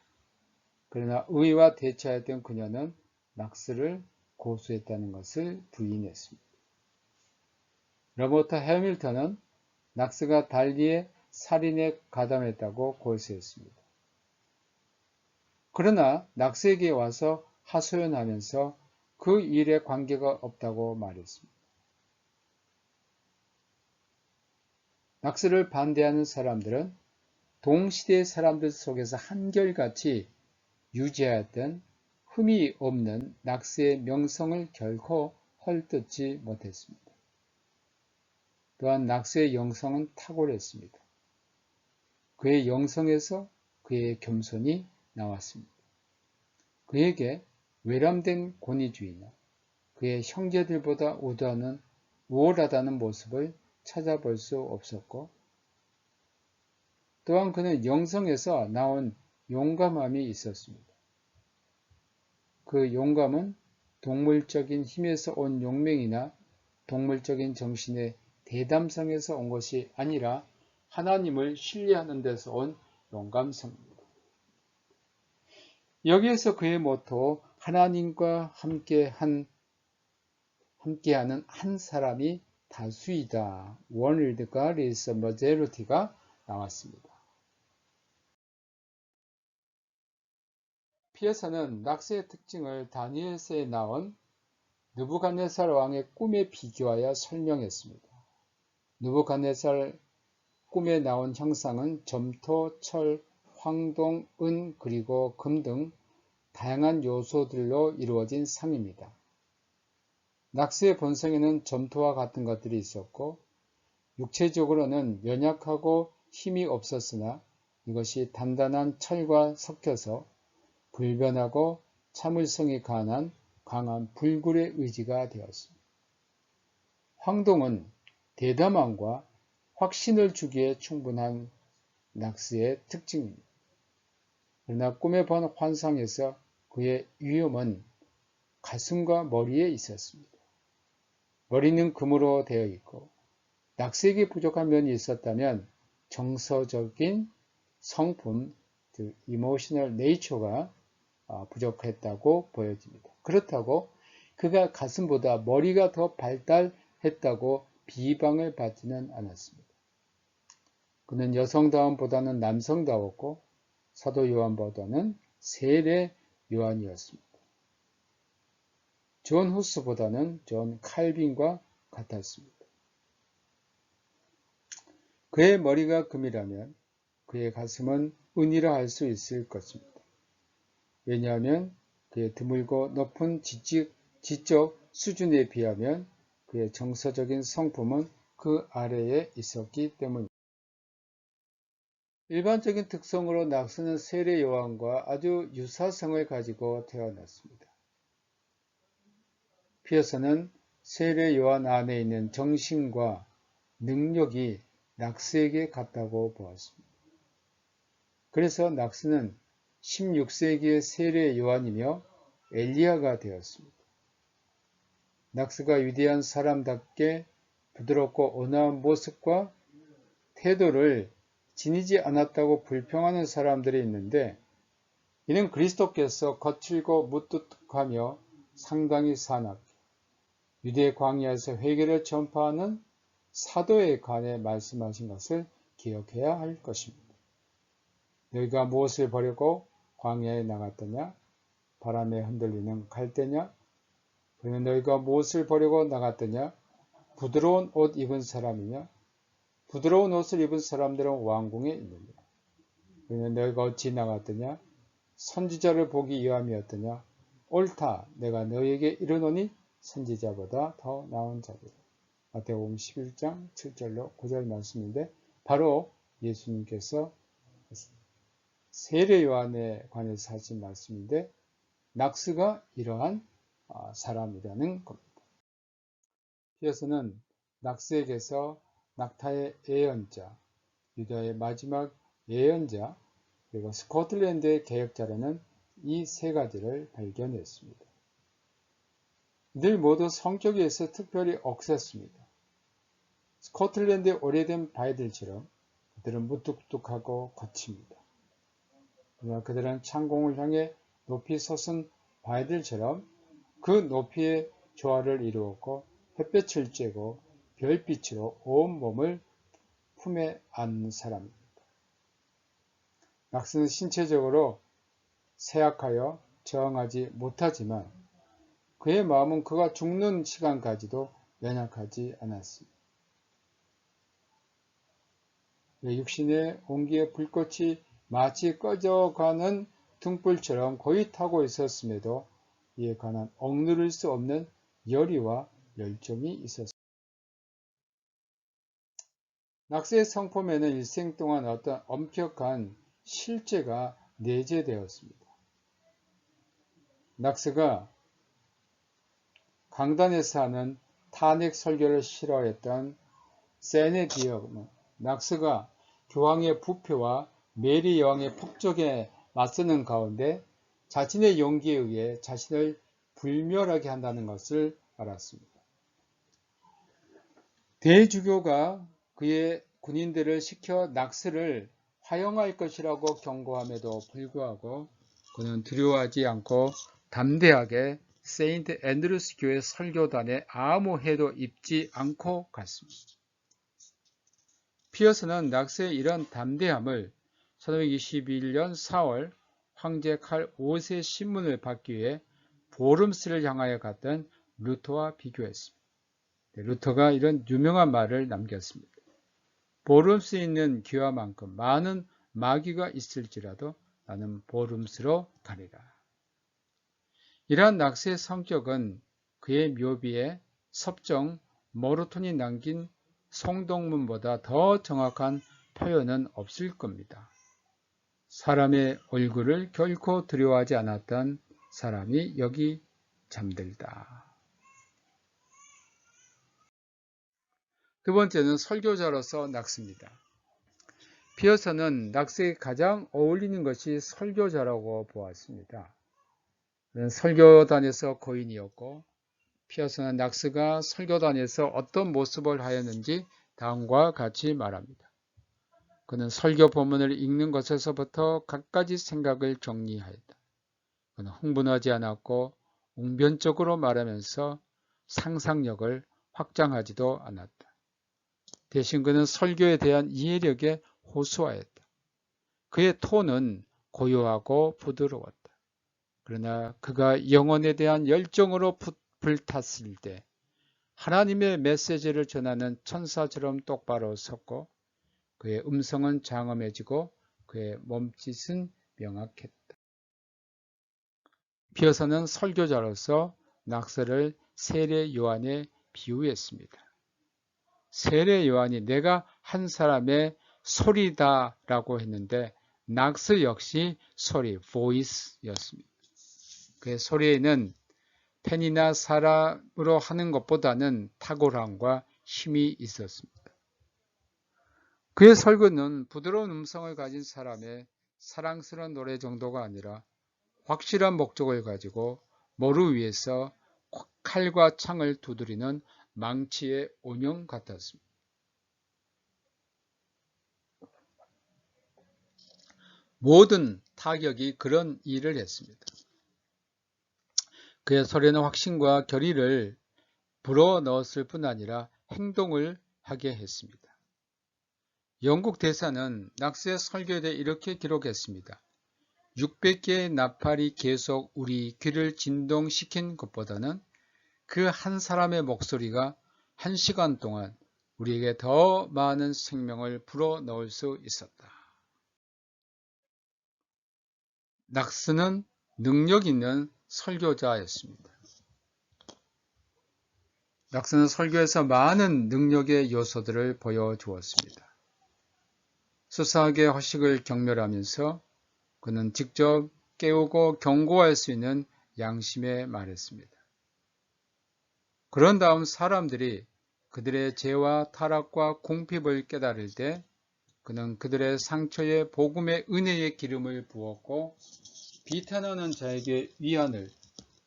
그러나 의와 대처했던 그녀는 낙스를 고소했다는 것을 부인했습니다. 로버트 해밀턴은 낙스가 달리의 살인에 가담했다고 고소했습니다. 그러나 낙스에게 와서 하소연하면서 그 일에 관계가 없다고 말했습니다. 낙스를 반대하는 사람들은 동시대 사람들 속에서 한결같이 유지하였던 흠이 없는 낙스의 명성을 결코 헐뜯지 못했습니다. 또한 낙스의 영성은 탁월했습니다. 그의 영성에서 그의 겸손이 나왔습니다. 그에게 외람된 권위주의나 그의 형제들보다 우월하다는 모습을 찾아볼 수 없었고, 또한 그는 영성에서 나온 용감함이 있었습니다. 그 용감은 동물적인 힘에서 온 용맹이나 동물적인 정신의 대담성에서 온 것이 아니라 하나님을 신뢰하는 데서 온 용감성입니다. 여기에서 그의 모토 하나님과 함께하는 한 사람이 다수이다. One with God is a majority가 나왔습니다. 피에서는 낙스의 특징을 다니엘서에 나온 느부갓네살 왕의 꿈에 비교하여 설명했습니다. 느부갓네살 꿈에 나온 형상은 점토, 철, 황동, 은, 그리고 금 등 다양한 요소들로 이루어진 상입니다. 낙스의 본성에는 점토와 같은 것들이 있었고 육체적으로는 연약하고 힘이 없었으나 이것이 단단한 철과 섞여서 불변하고 참을성이 강한 불굴의 의지가 되었습니다. 황동은 대담함과 확신을 주기에 충분한 낙스의 특징입니다. 그러나 꿈에 본 환상에서 그의 위험은 가슴과 머리에 있었습니다. 머리는 금으로 되어 있고 낙스에게 부족한 면이 있었다면 정서적인 성품, 즉 이모셔널 네이처가 부족했다고 보여집니다. 그렇다고 그가 가슴보다 머리가 더 발달했다고 비방을 받지는 않았습니다. 그는 여성다움보다는 남성다웠고 사도 요한보다는 세례 요한이었습니다. 존 후스보다는 존 칼빈과 같았습니다. 그의 머리가 금이라면 그의 가슴은 은이라 할 수 있을 것입니다. 왜냐하면 그의 드물고 높은 지적 수준에 비하면 그의 정서적인 성품은 그 아래에 있었기 때문입니다. 일반적인 특성으로 낙스는 세례 요한과 아주 유사성을 가지고 태어났습니다. 피어서는 세례 요한 안에 있는 정신과 능력이 낙스에게 같다고 보았습니다. 그래서 낙스는 16세기의 세례 요한이며 엘리야가 되었습니다. 낙스가 위대한 사람답게 부드럽고 온화한 모습과 태도를 지니지 않았다고 불평하는 사람들이 있는데, 이는 그리스도께서 거칠고 무뚝뚝하며 상당히 사납게 유대 광야에서 회개를 전파하는 사도에 관해 말씀하신 것을 기억해야 할 것입니다. 너희가 무엇을 버리고 광야에 나갔더냐? 바람에 흔들리는 갈대냐? 그러면 너희가 무엇을 버리고 나갔더냐? 부드러운 옷 입은 사람이냐? 부드러운 옷을 입은 사람들은 왕궁에 있느냐? 그러면 너희가 어찌 나갔더냐? 선지자를 보기 위함이었더냐? 옳다, 내가 너희에게 이르노니 선지자보다 더 나은 자리라. 마태복음 11장 7절로 9절 말씀인데, 바로 예수님께서 세례 요한에 관해서 하신 말씀인데, 낙스가 이러한 사람이라는 겁니다. 피어스는 낙스에게서 낙타의 예언자, 유다의 마지막 예언자, 그리고 스코틀랜드의 개혁자라는 이 세 가지를 발견했습니다. 이들 모두 성격에서 특별히 억셌습니다. 스코틀랜드의 오래된 바위들처럼 그들은 무뚝뚝하고 거칩니다. 그러나 그들은 창공을 향해 높이 솟은 바위들처럼 그 높이의 조화를 이루었고 햇볕을 쬐고 별빛으로 온 몸을 품에 안는 사람입니다. 낙스는 신체적으로 쇠약하여 저항하지 못하지만 그의 마음은 그가 죽는 시간까지도 연약하지 않았습니다. 육신의 온기의 불꽃이 마치 꺼져가는 등불처럼 거의 타고 있었음에도 이에 관한 억누를 수 없는 열의와 열정이 있었습니다. 낙스의 성품에는 일생 동안 어떤 엄격한 실제가 내재되었습니다. 낙스가 강단에서 하는 탄핵 설교를 싫어했던 세네디어는 낙스가 교황의 부패와 메리 여왕의 폭격에 맞서는 가운데 자신의 용기에 의해 자신을 불멸하게 한다는 것을 알았습니다. 대주교가 그의 군인들을 시켜 낙스를 화형할 것이라고 경고함에도 불구하고 그는 두려워하지 않고 담대하게 세인트 앤드루스 교회 설교단에 아무 해도 입지 않고 갔습니다. 피어스는 낙스의 이런 담대함을 1521년 4월 황제 칼 5세 신문을 받기 위해 보름스를 향하여 갔던 루터와 비교했습니다. 루터가 이런 유명한 말을 남겼습니다. 보름스에 있는 귀화만큼 많은 마귀가 있을지라도 나는 보름스로 가리라. 이러한 낙스의 성격은 그의 묘비에 섭정 모로톤이 남긴 송동문보다 더 정확한 표현은 없을 겁니다. 사람의 얼굴을 결코 두려워하지 않았던 사람이 여기 잠들다. 두 번째는 설교자로서 낙스입니다. 피어서는 낙스에 가장 어울리는 것이 설교자라고 보았습니다. 그는 설교단에서 거인이었고, 피어서는 낙스가 설교단에서 어떤 모습을 하였는지 다음과 같이 말합니다. 그는 설교 본문을 읽는 것에서부터 갖가지 생각을 정리하였다. 그는 흥분하지 않았고 웅변적으로 말하면서 상상력을 확장하지도 않았다. 대신 그는 설교에 대한 이해력에 호소하였다. 그의 톤은 고요하고 부드러웠다. 그러나 그가 영혼에 대한 열정으로 불탔을 때 하나님의 메시지를 전하는 천사처럼 똑바로 섰고 그의 음성은 장엄해지고 그의 몸짓은 명확했다. 피어서는 설교자로서 낙스를 세례 요한에 비유했습니다. 세례 요한이 내가 한 사람의 소리다라고 했는데 낙스 역시 소리, voice였습니다. 그의 소리에는 펜이나 사람으로 하는 것보다는 탁월함과 힘이 있었습니다. 그의 설교는 부드러운 음성을 가진 사람의 사랑스러운 노래 정도가 아니라 확실한 목적을 가지고 모루 위에서 칼과 창을 두드리는 망치의 온형 같았습니다. 모든 타격이 그런 일을 했습니다. 그의 소리는 확신과 결의를 불어넣었을 뿐 아니라 행동을 하게 했습니다. 영국 대사는 낙스의 설교에 대해 이렇게 기록했습니다. 600개의 나팔이 계속 우리 귀를 진동시킨 것보다는 그 한 사람의 목소리가 1시간 동안 우리에게 더 많은 생명을 불어넣을 수 있었다. 낙스는 능력 있는 설교자였습니다. 낙스는 설교에서 많은 능력의 요소들을 보여주었습니다. 수사하게 허식을 경멸하면서 그는 직접 깨우고 경고할 수 있는 양심에 말했습니다. 그런 다음 사람들이 그들의 죄와 타락과 궁핍을 깨달을 때 그는 그들의 상처에 복음의 은혜의 기름을 부었고 비탄하는 자에게 위안을,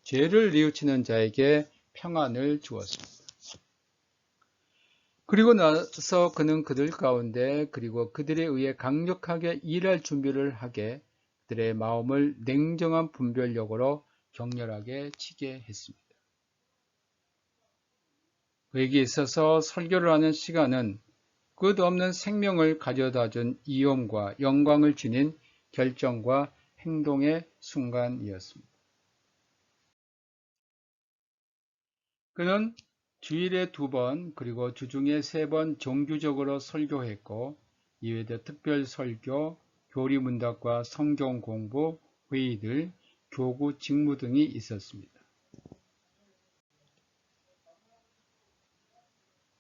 죄를 뉘우치는 자에게 평안을 주었습니다. 그리고 나서 그는 그들 가운데 그리고 그들에 의해 강력하게 일할 준비를 하게 그들의 마음을 냉정한 분별력으로 격렬하게 치게 했습니다. 그에게 있어서 설교를 하는 시간은 끝없는 생명을 가져다준 이옴과 영광을 지닌 결정과 행동의 순간이었습니다. 그는 주일에 2번 그리고 주중에 3번 정규적으로 설교했고 이외에도 특별 설교, 교리 문답과 성경 공부, 회의들, 교구 직무 등이 있었습니다.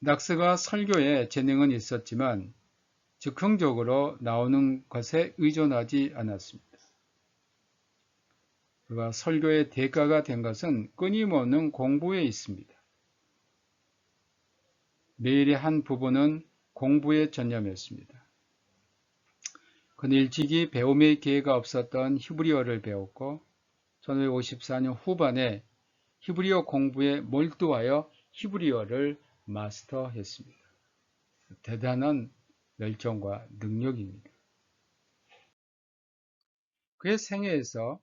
낙스가 설교에 재능은 있었지만 즉흥적으로 나오는 것에 의존하지 않았습니다. 그가 설교의 대가가 된 것은 끊임없는 공부에 있습니다. 매일의 한 부분은 공부에 전념했습니다. 그는 일찍이 배움의 기회가 없었던 히브리어를 배웠고 1954년 후반에 히브리어 공부에 몰두하여 히브리어를 마스터했습니다. 대단한 열정과 능력입니다. 그의 생애에서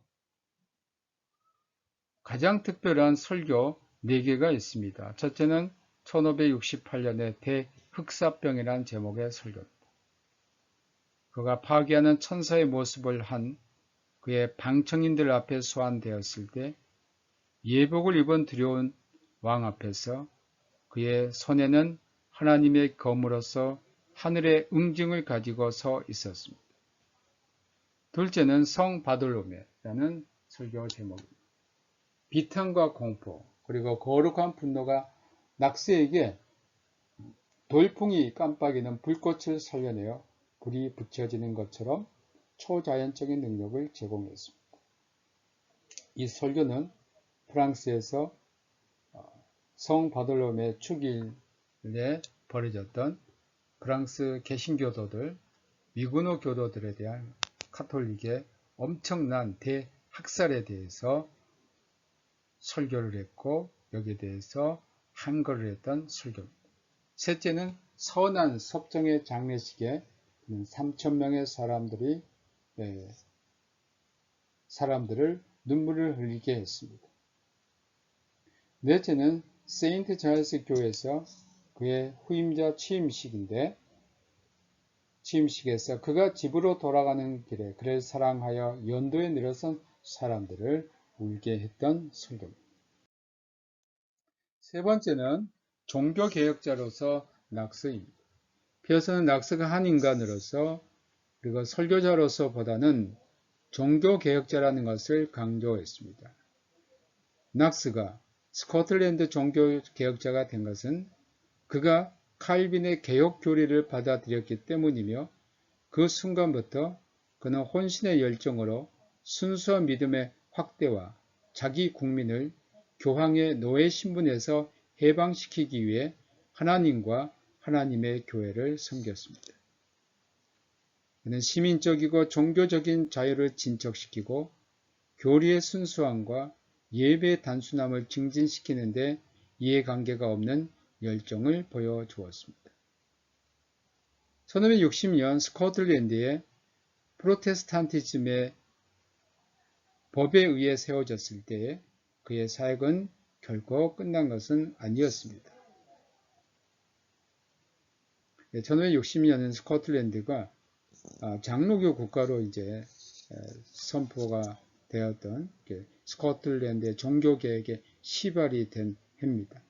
가장 특별한 설교 4개가 있습니다. 첫째는 1568년에 대흑사병이라는 제목의 설교입니다. 그가 파괴하는 천사의 모습을 한 그의 방청인들 앞에 소환되었을 때 예복을 입은 두려운 왕 앞에서 그의 손에는 하나님의 검으로서 하늘의 응징을 가지고 서 있었습니다. 둘째는 성 바돌로메라는 설교 제목입니다. 비탄과 공포 그리고 거룩한 분노가 낙스에게 돌풍이 깜빡이는 불꽃을 살려내어 불이 붙여지는 것처럼 초자연적인 능력을 제공했습니다. 이 설교는 프랑스에서 성 바돌로메 축일에 벌어졌던 프랑스 개신교도들, 미군노 교도들에 대한 카톨릭의 엄청난 대학살에 대해서 설교를 했고 여기에 대해서 한거를 했던 설교입니다. 셋째는 선한 섭정의 장례식에 3,000명의 사람들을 눈물을 흘리게 했습니다. 넷째는 세인트 자일스 교회에서 그의 후임자 취임식인데 취임식에서 그가 집으로 돌아가는 길에 그를 사랑하여 연도에 늘어선 사람들을 울게 했던 설교입니다. 세 번째는 종교개혁자로서 낙스입니다. 피어스는 낙스가 한 인간으로서 그리고 설교자로서보다는 종교개혁자라는 것을 강조했습니다. 낙스가 스코틀랜드 종교개혁자가 된 것은 그가 칼빈의 개혁 교리를 받아들였기 때문이며 그 순간부터 그는 혼신의 열정으로 순수한 믿음의 확대와 자기 국민을 교황의 노예 신분에서 해방시키기 위해 하나님과 하나님의 교회를 섬겼습니다. 그는 시민적이고 종교적인 자유를 진척시키고 교리의 순수함과 예배의 단순함을 증진시키는데 이해관계가 없는 열정을 보여주었습니다. 1560년 스코틀랜드의 프로테스탄티즘의 법에 의해 세워졌을 때에 그의 사역은 결코 끝난 것은 아니었습니다. 1560년은 스코틀랜드가 장로교 국가로 이제 선포가 되었던 스코틀랜드의 종교개혁의 시발이 된 해입니다.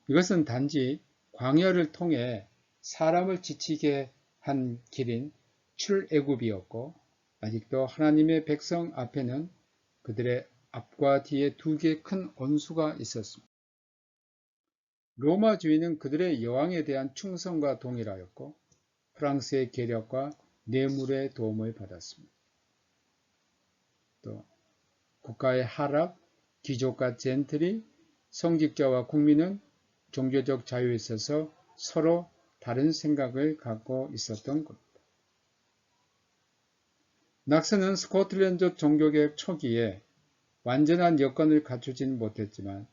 이것은 단지 광야를 통해 사람을 지치게 한 길인 출애굽이었고 아직도 하나님의 백성 앞에는 그들의 앞과 뒤에 두 개의 큰 원수가 있었습니다. 로마주의는 그들의 여왕에 대한 충성과 동일하였고 프랑스의 계력과 뇌물의 도움을 받았습니다. 또 국가의 하락, 귀족과 젠틀이, 성직자와 국민은 종교적 자유에 있어서 서로 다른 생각을 갖고 있었던 겁니다. 낙스는 스코틀랜드 종교개혁 초기에 완전한 여건을 갖추진 못했지만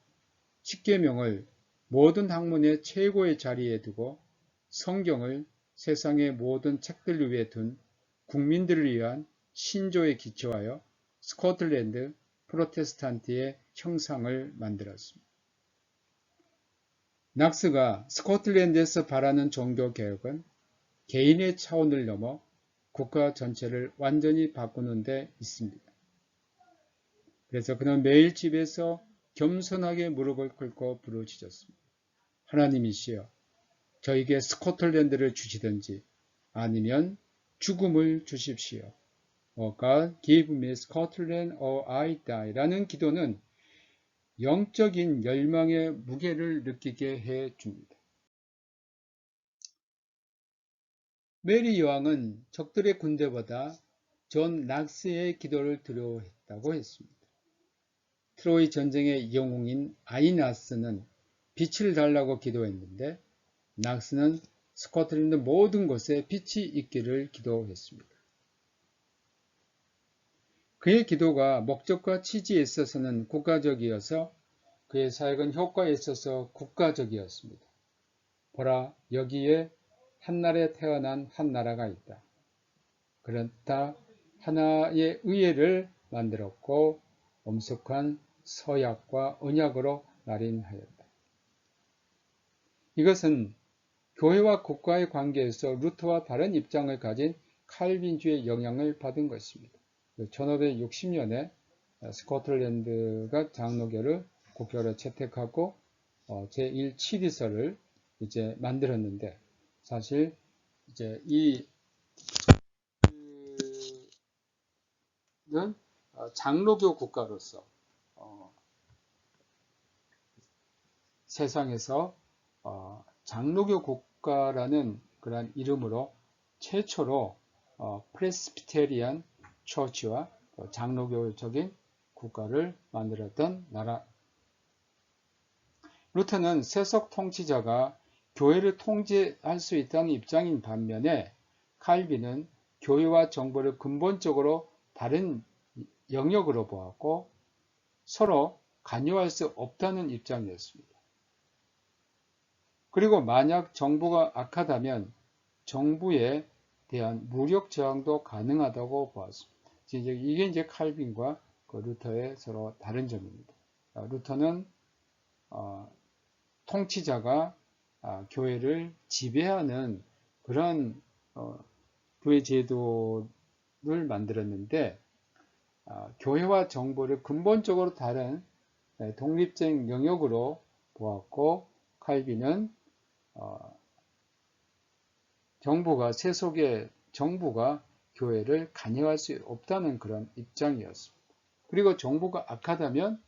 십계명을 모든 학문의 최고의 자리에 두고 성경을 세상의 모든 책들 위에 둔 국민들을 위한 신조에 기초하여 스코틀랜드 프로테스탄트의 형상을 만들었습니다. 낙스가 스코틀랜드에서 바라는 종교개혁은 개인의 차원을 넘어 국가 전체를 완전히 바꾸는 데 있습니다. 그래서 그는 매일 집에서 겸손하게 무릎을 꿇고 부르짖었습니다. 하나님이시여, 저에게 스코틀랜드를 주시든지 아니면 죽음을 주십시오. Oh God, give me Scotland or I die. 라는 기도는 영적인 열망의 무게를 느끼게 해 줍니다. 메리 여왕은 적들의 군대보다 존 낙스의 기도를 두려워했다고 했습니다. 트로이 전쟁의 영웅인 아이나스는 빛을 달라고 기도했는데 낙스는 스코틀랜드 모든 곳에 빛이 있기를 기도했습니다. 그의 기도가 목적과 취지에 있어서는 국가적이어서 그의 사역은 효과에 있어서 국가적이었습니다. 보라, 여기에 한날에 태어난 한 나라가 있다. 그렇다 하나의 의회를 만들었고 엄숙한 서약과 언약으로 날인하였다. 이것은 교회와 국가의 관계에서 루터와 다른 입장을 가진 칼빈주의 영향을 받은 것입니다. 1560년에 스코틀랜드가 장로교를 국교로 채택하고 제1치리서를 이제 만들었는데 사실 이제 이는 장로교 국가로서 세상에서 장로교 국가라는 그런 이름으로 최초로 프레스비테리안 처치와 장로교적인 국가를 만들었던 나라. 루터는 세속 통치자가 교회를 통제할 수 있다는 입장인 반면에 칼빈은 교회와 정부를 근본적으로 다른 영역으로 보았고 서로 관여할 수 없다는 입장이었습니다. 그리고 만약 정부가 악하다면 정부에 대한 무력 저항도 가능하다고 보았습니다. 이게 이제 칼빈과 루터의 서로 다른 점입니다. 루터는 통치자가 교회를 지배하는 그런 교회 제도를 만들었는데 교회와 정부를 근본적으로 다른 독립적 영역으로 보았고 칼빈은 정부가 교회를 관여할 수 없다는 그런 입장이었습니다. 그리고 정부가 악하다면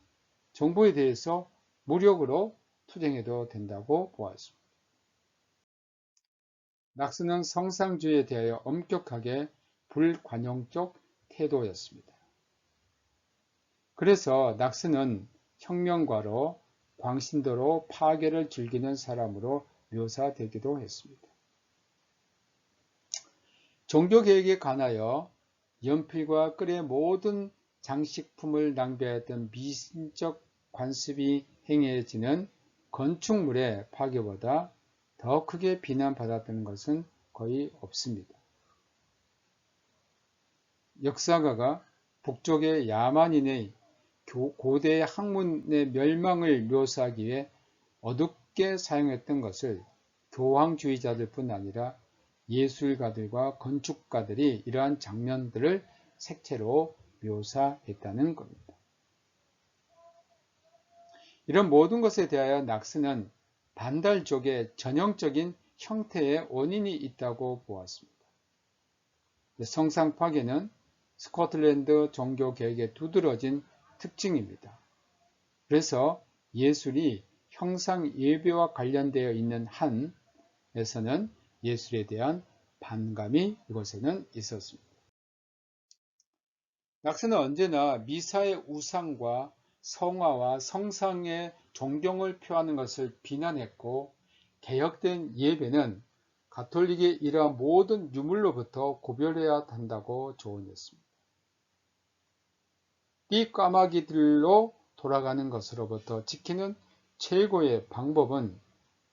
정부에 대해서 무력으로 투쟁해도 된다고 보았습니다. 낙스는 성상주의에 대하여 엄격하게 불관용적 태도였습니다. 그래서 낙스는 혁명가로 광신도로 파괴를 즐기는 사람으로 묘사되기도 했습니다. 종교개혁에 관하여 연필과 끌의 모든 장식품을 낭비하였던 미신적 관습이 행해지는 건축물의 파괴보다 더 크게 비난받았다는 것은 거의 없습니다. 역사가가 북쪽의 야만인의 고대 학문의 멸망을 묘사하기 위해 어둡게 사용했던 것을 교황주의자들 뿐 아니라 예술가들과 건축가들이 이러한 장면들을 색채로 묘사했다는 겁니다. 이런 모든 것에 대하여 낙스는 반달족의 전형적인 형태의 원인이 있다고 보았습니다. 성상 파괴는 스코틀랜드 종교개혁의 두드러진 특징입니다. 그래서 예술이 형상 예배와 관련되어 있는 한에서는 예술에 대한 반감이 이곳에는 있었습니다. 낙스는 언제나 미사의 우상과 성화와 성상의 존경을 표하는 것을 비난했고, 개혁된 예배는 가톨릭의 이러한 모든 유물로부터 구별해야 한다고 조언했습니다. 띠까마귀들로 돌아가는 것으로부터 지키는 최고의 방법은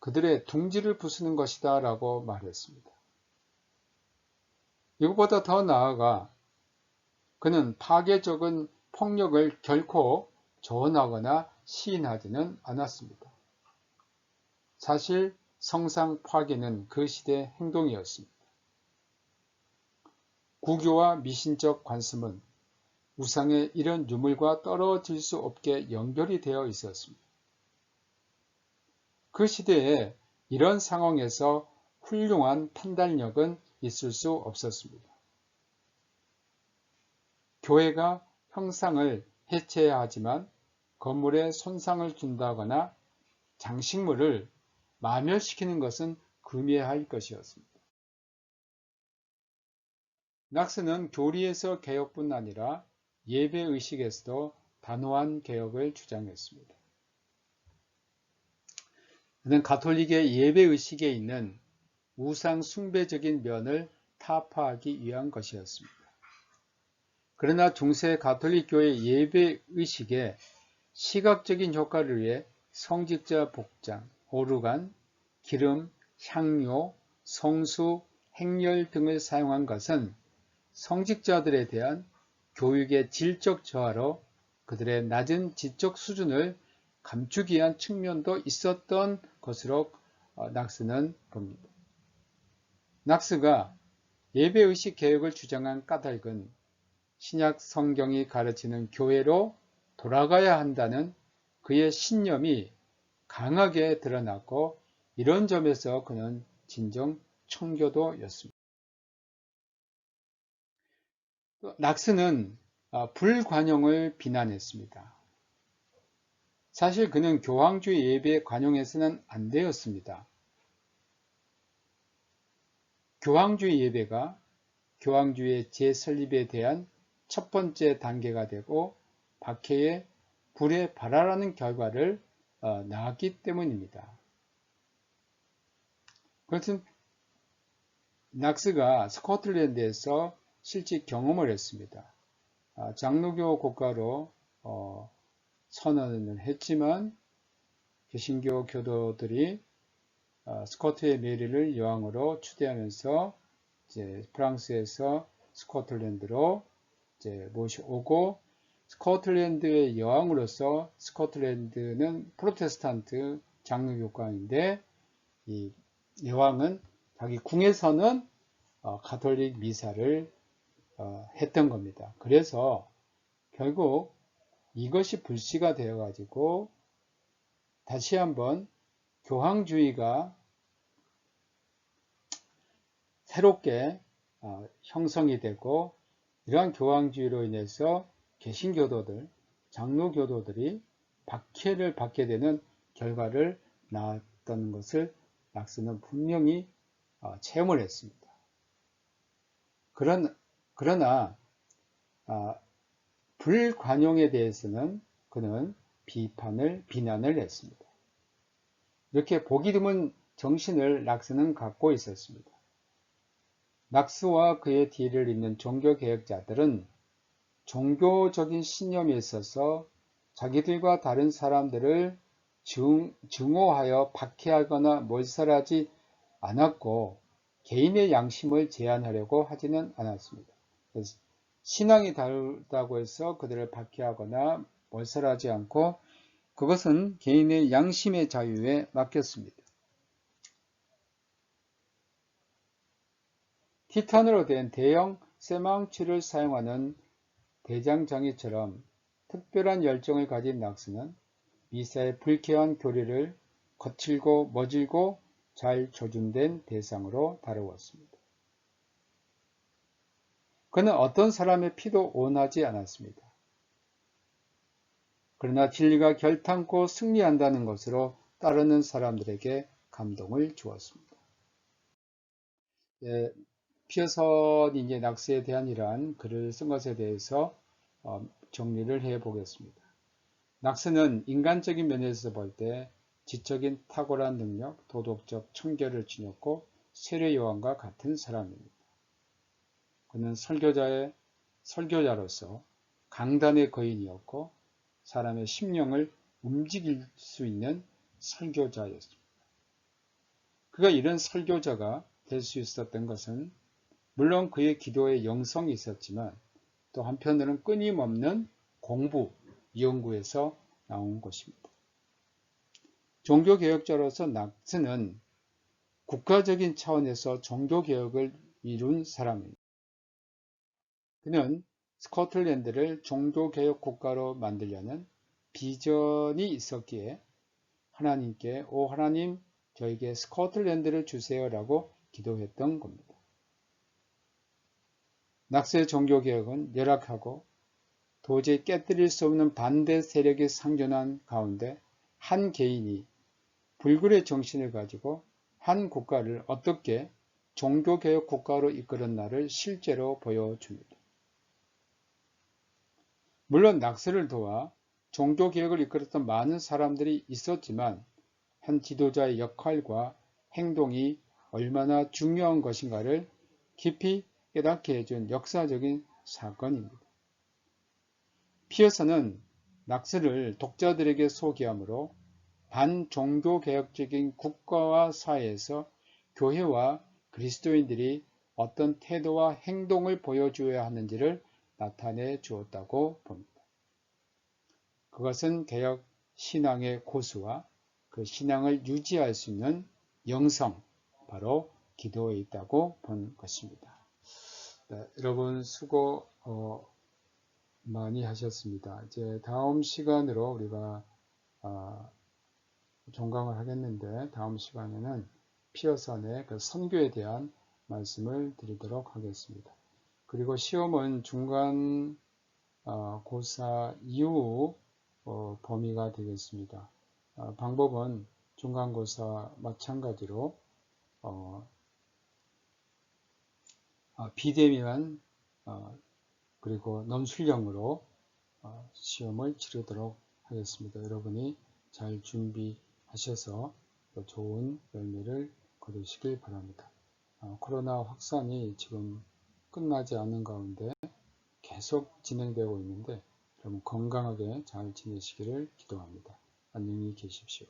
그들의 둥지를 부수는 것이다 라고 말했습니다. 이것보다 더 나아가 그는 파괴적인 폭력을 결코 조언하거나 시인하지는 않았습니다. 사실 성상 파괴는 그 시대의 행동이었습니다. 구교와 미신적 관습은 우상의 이런 유물과 떨어질 수 없게 연결이 되어 있었습니다. 그 시대에 이런 상황에서 훌륭한 판단력은 있을 수 없었습니다. 교회가 형상을 해체해야 하지만 건물에 손상을 준다거나 장식물을 마멸시키는 것은 금해야 할 것이었습니다. 낙스는 교리에서 개혁뿐 아니라 예배의식에서도 단호한 개혁을 주장했습니다. 그는 가톨릭의 예배의식에 있는 우상 숭배적인 면을 타파하기 위한 것이었습니다. 그러나 중세 가톨릭 교회 예배의식에 시각적인 효과를 위해 성직자 복장, 오르간, 기름, 향료, 성수, 행렬 등을 사용한 것은 성직자들에 대한 교육의 질적 저하로 그들의 낮은 지적 수준을 감추기 위한 측면도 있었던 것으로 낙스는 봅니다. 낙스가 예배의식 개혁을 주장한 까닭은 신약 성경이 가르치는 교회로 돌아가야 한다는 그의 신념이 강하게 드러났고, 이런 점에서 그는 진정 청교도였습니다. 낙스는 불관용을 비난했습니다. 사실 그는 교황주의 예배에 관용해서는 안 되었습니다. 교황주의 예배가 교황주의 재설립에 대한 첫 번째 단계가 되고 박해의 불에 발하라는 결과를 낳았기 때문입니다. 그것은 낙스가 스코틀랜드에서 실제 경험을 했습니다. 장로교 국가로 선언을 했지만 개신교 교도들이 스코트의 메리를 여왕으로 추대하면서 이제 프랑스에서 스코틀랜드로 이제 모셔오고, 스코틀랜드의 여왕으로서, 스코틀랜드는 프로테스탄트 장로교권인데 이 여왕은 자기 궁에서는 가톨릭 미사를 했던 겁니다. 그래서 결국 이것이 불씨가 되어 가지고 다시 한번 교황주의가 새롭게 형성이 되고, 이러한 교황주의로 인해서 개신교도들, 장로교도들이 박해를 받게 되는 결과를 낳았던 것을 낙스는 분명히 체험을 했습니다. 그러나 불관용에 대해서는 그는 비난을 했습니다. 이렇게 보기 드문 정신을 낙스는 갖고 있었습니다. 낙스와 그의 뒤를 잇는 종교개혁자들은 종교적인 신념에 있어서 자기들과 다른 사람들을 증오하여 박해하거나 몰살하지 않았고 개인의 양심을 제한하려고 하지는 않았습니다. 신앙이 다르다고 해서 그들을 박해하거나 몰살하지 않고 그것은 개인의 양심의 자유에 맡겼습니다. 티탄으로 된 대형 쇠망치를 사용하는 대장장이처럼 특별한 열정을 가진 낙스는 미사의 불쾌한 교리를 거칠고 머질고 잘 조준된 대상으로 다루었습니다. 그는 어떤 사람의 피도 원하지 않았습니다. 그러나 진리가 결탄코 승리한다는 것으로 따르는 사람들에게 감동을 주었습니다. 피어선이 이제 낙스에 대한 이러한 글을 쓴 것에 대해서 정리를 해 보겠습니다. 낙스는 인간적인 면에서 볼 때 지적인 탁월한 능력, 도덕적 청결을 지녔고 세례 요한과 같은 사람입니다. 그는 설교자로서 강단의 거인이었고 사람의 심령을 움직일 수 있는 설교자였습니다. 그가 이런 설교자가 될 수 있었던 것은 물론 그의 기도에 영성이 있었지만 또 한편으로는 끊임없는 공부, 연구에서 나온 것입니다. 종교개혁자로서 낙스는 국가적인 차원에서 종교개혁을 이룬 사람입니다. 그는 스코틀랜드를 종교개혁 국가로 만들려는 비전이 있었기에 하나님께 오 하나님 저에게 스코틀랜드를 주세요라고 기도했던 겁니다. 낙스의 종교개혁은 열악하고 도저히 깨뜨릴 수 없는 반대 세력이 상존한 가운데 한 개인이 불굴의 정신을 가지고 한 국가를 어떻게 종교개혁 국가로 이끌었나를 실제로 보여줍니다. 물론 낙스를 도와 종교개혁을 이끌었던 많은 사람들이 있었지만 한 지도자의 역할과 행동이 얼마나 중요한 것인가를 깊이 깨닫게 해준 역사적인 사건입니다. 피어서는 낙스를 독자들에게 소개하므로 반종교개혁적인 국가와 사회에서 교회와 그리스도인들이 어떤 태도와 행동을 보여줘야 하는지를 나타내 주었다고 봅니다. 그것은 개혁 신앙의 고수와 그 신앙을 유지할 수 있는 영성, 바로 기도에 있다고 본 것입니다. 네, 여러분 수고 많이 하셨습니다. 이제 다음 시간으로 우리가 종강을 하겠는데 다음 시간에는 피어선의 그 선교에 대한 말씀을 드리도록 하겠습니다. 그리고 시험은 중간 고사 이후 범위가 되겠습니다. 방법은 중간고사 마찬가지로 비대면 그리고 논술형으로 시험을 치르도록 하겠습니다. 여러분이 잘 준비하셔서 좋은 열매를 거두시길 바랍니다. 코로나 확산이 지금 끝나지 않는 가운데 계속 진행되고 있는데 여러분 건강하게 잘 지내시기를 기도합니다. 안녕히 계십시오.